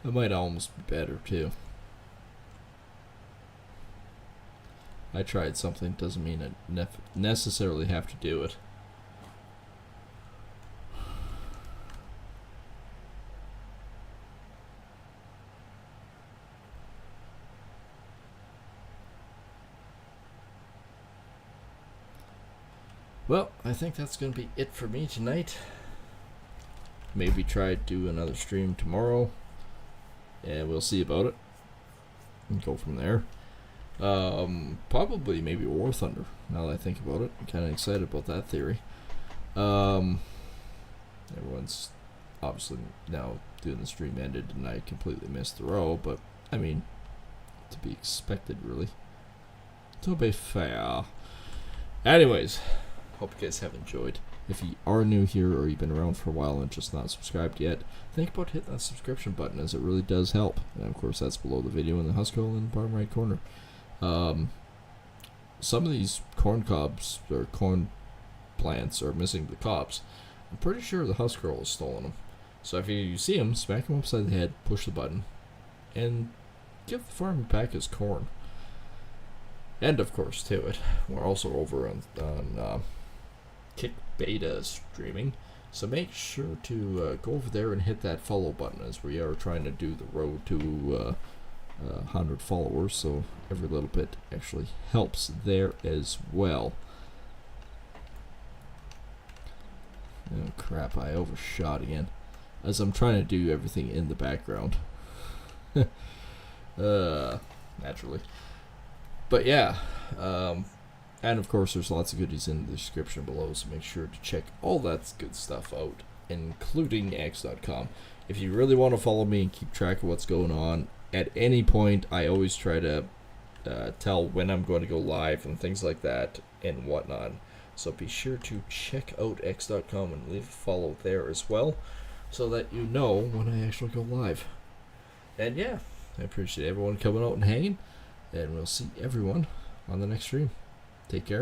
That might almost be better too. I tried something, doesn't mean I necessarily have to do it. Well, I think that's going to be it for me tonight. Maybe try to do another stream tomorrow. And we'll see about it. And go from there. Probably maybe War Thunder, now that I think about it. I'm kind of excited about that theory. Everyone's obviously now doing the stream ended and I completely missed the row, but I mean, to be expected really. To be fair. Anyways, hope you guys have enjoyed. If you are new here or you've been around for a while and just not subscribed yet, think about hitting that subscription button, as it really does help. And of course that's below the video in the husk hole in the bottom right corner. Some of these corn cobs or corn plants are missing the cobs. I'm pretty sure the husk girl has stolen them. So if you see them, smack them upside the head, push the button, and give the farming pack his corn. And of course, to it, we're also over on Kick Beta streaming, so make sure to go over there and hit that follow button, as we are trying to do the road to 100 followers, so every little bit actually helps there as well. Oh crap, I overshot again, as I'm trying to do everything in the background. Naturally. But yeah, and of course there's lots of goodies in the description below, so make sure to check all that good stuff out, including X.com. If you really want to follow me and keep track of what's going on, at any point I always try to tell when I'm going to go live and things like that and whatnot. So be sure to check out X.com and leave a follow there as well, so that you know when I actually go live. And yeah, I appreciate everyone coming out and hanging, and we'll see everyone on the next stream. Take care.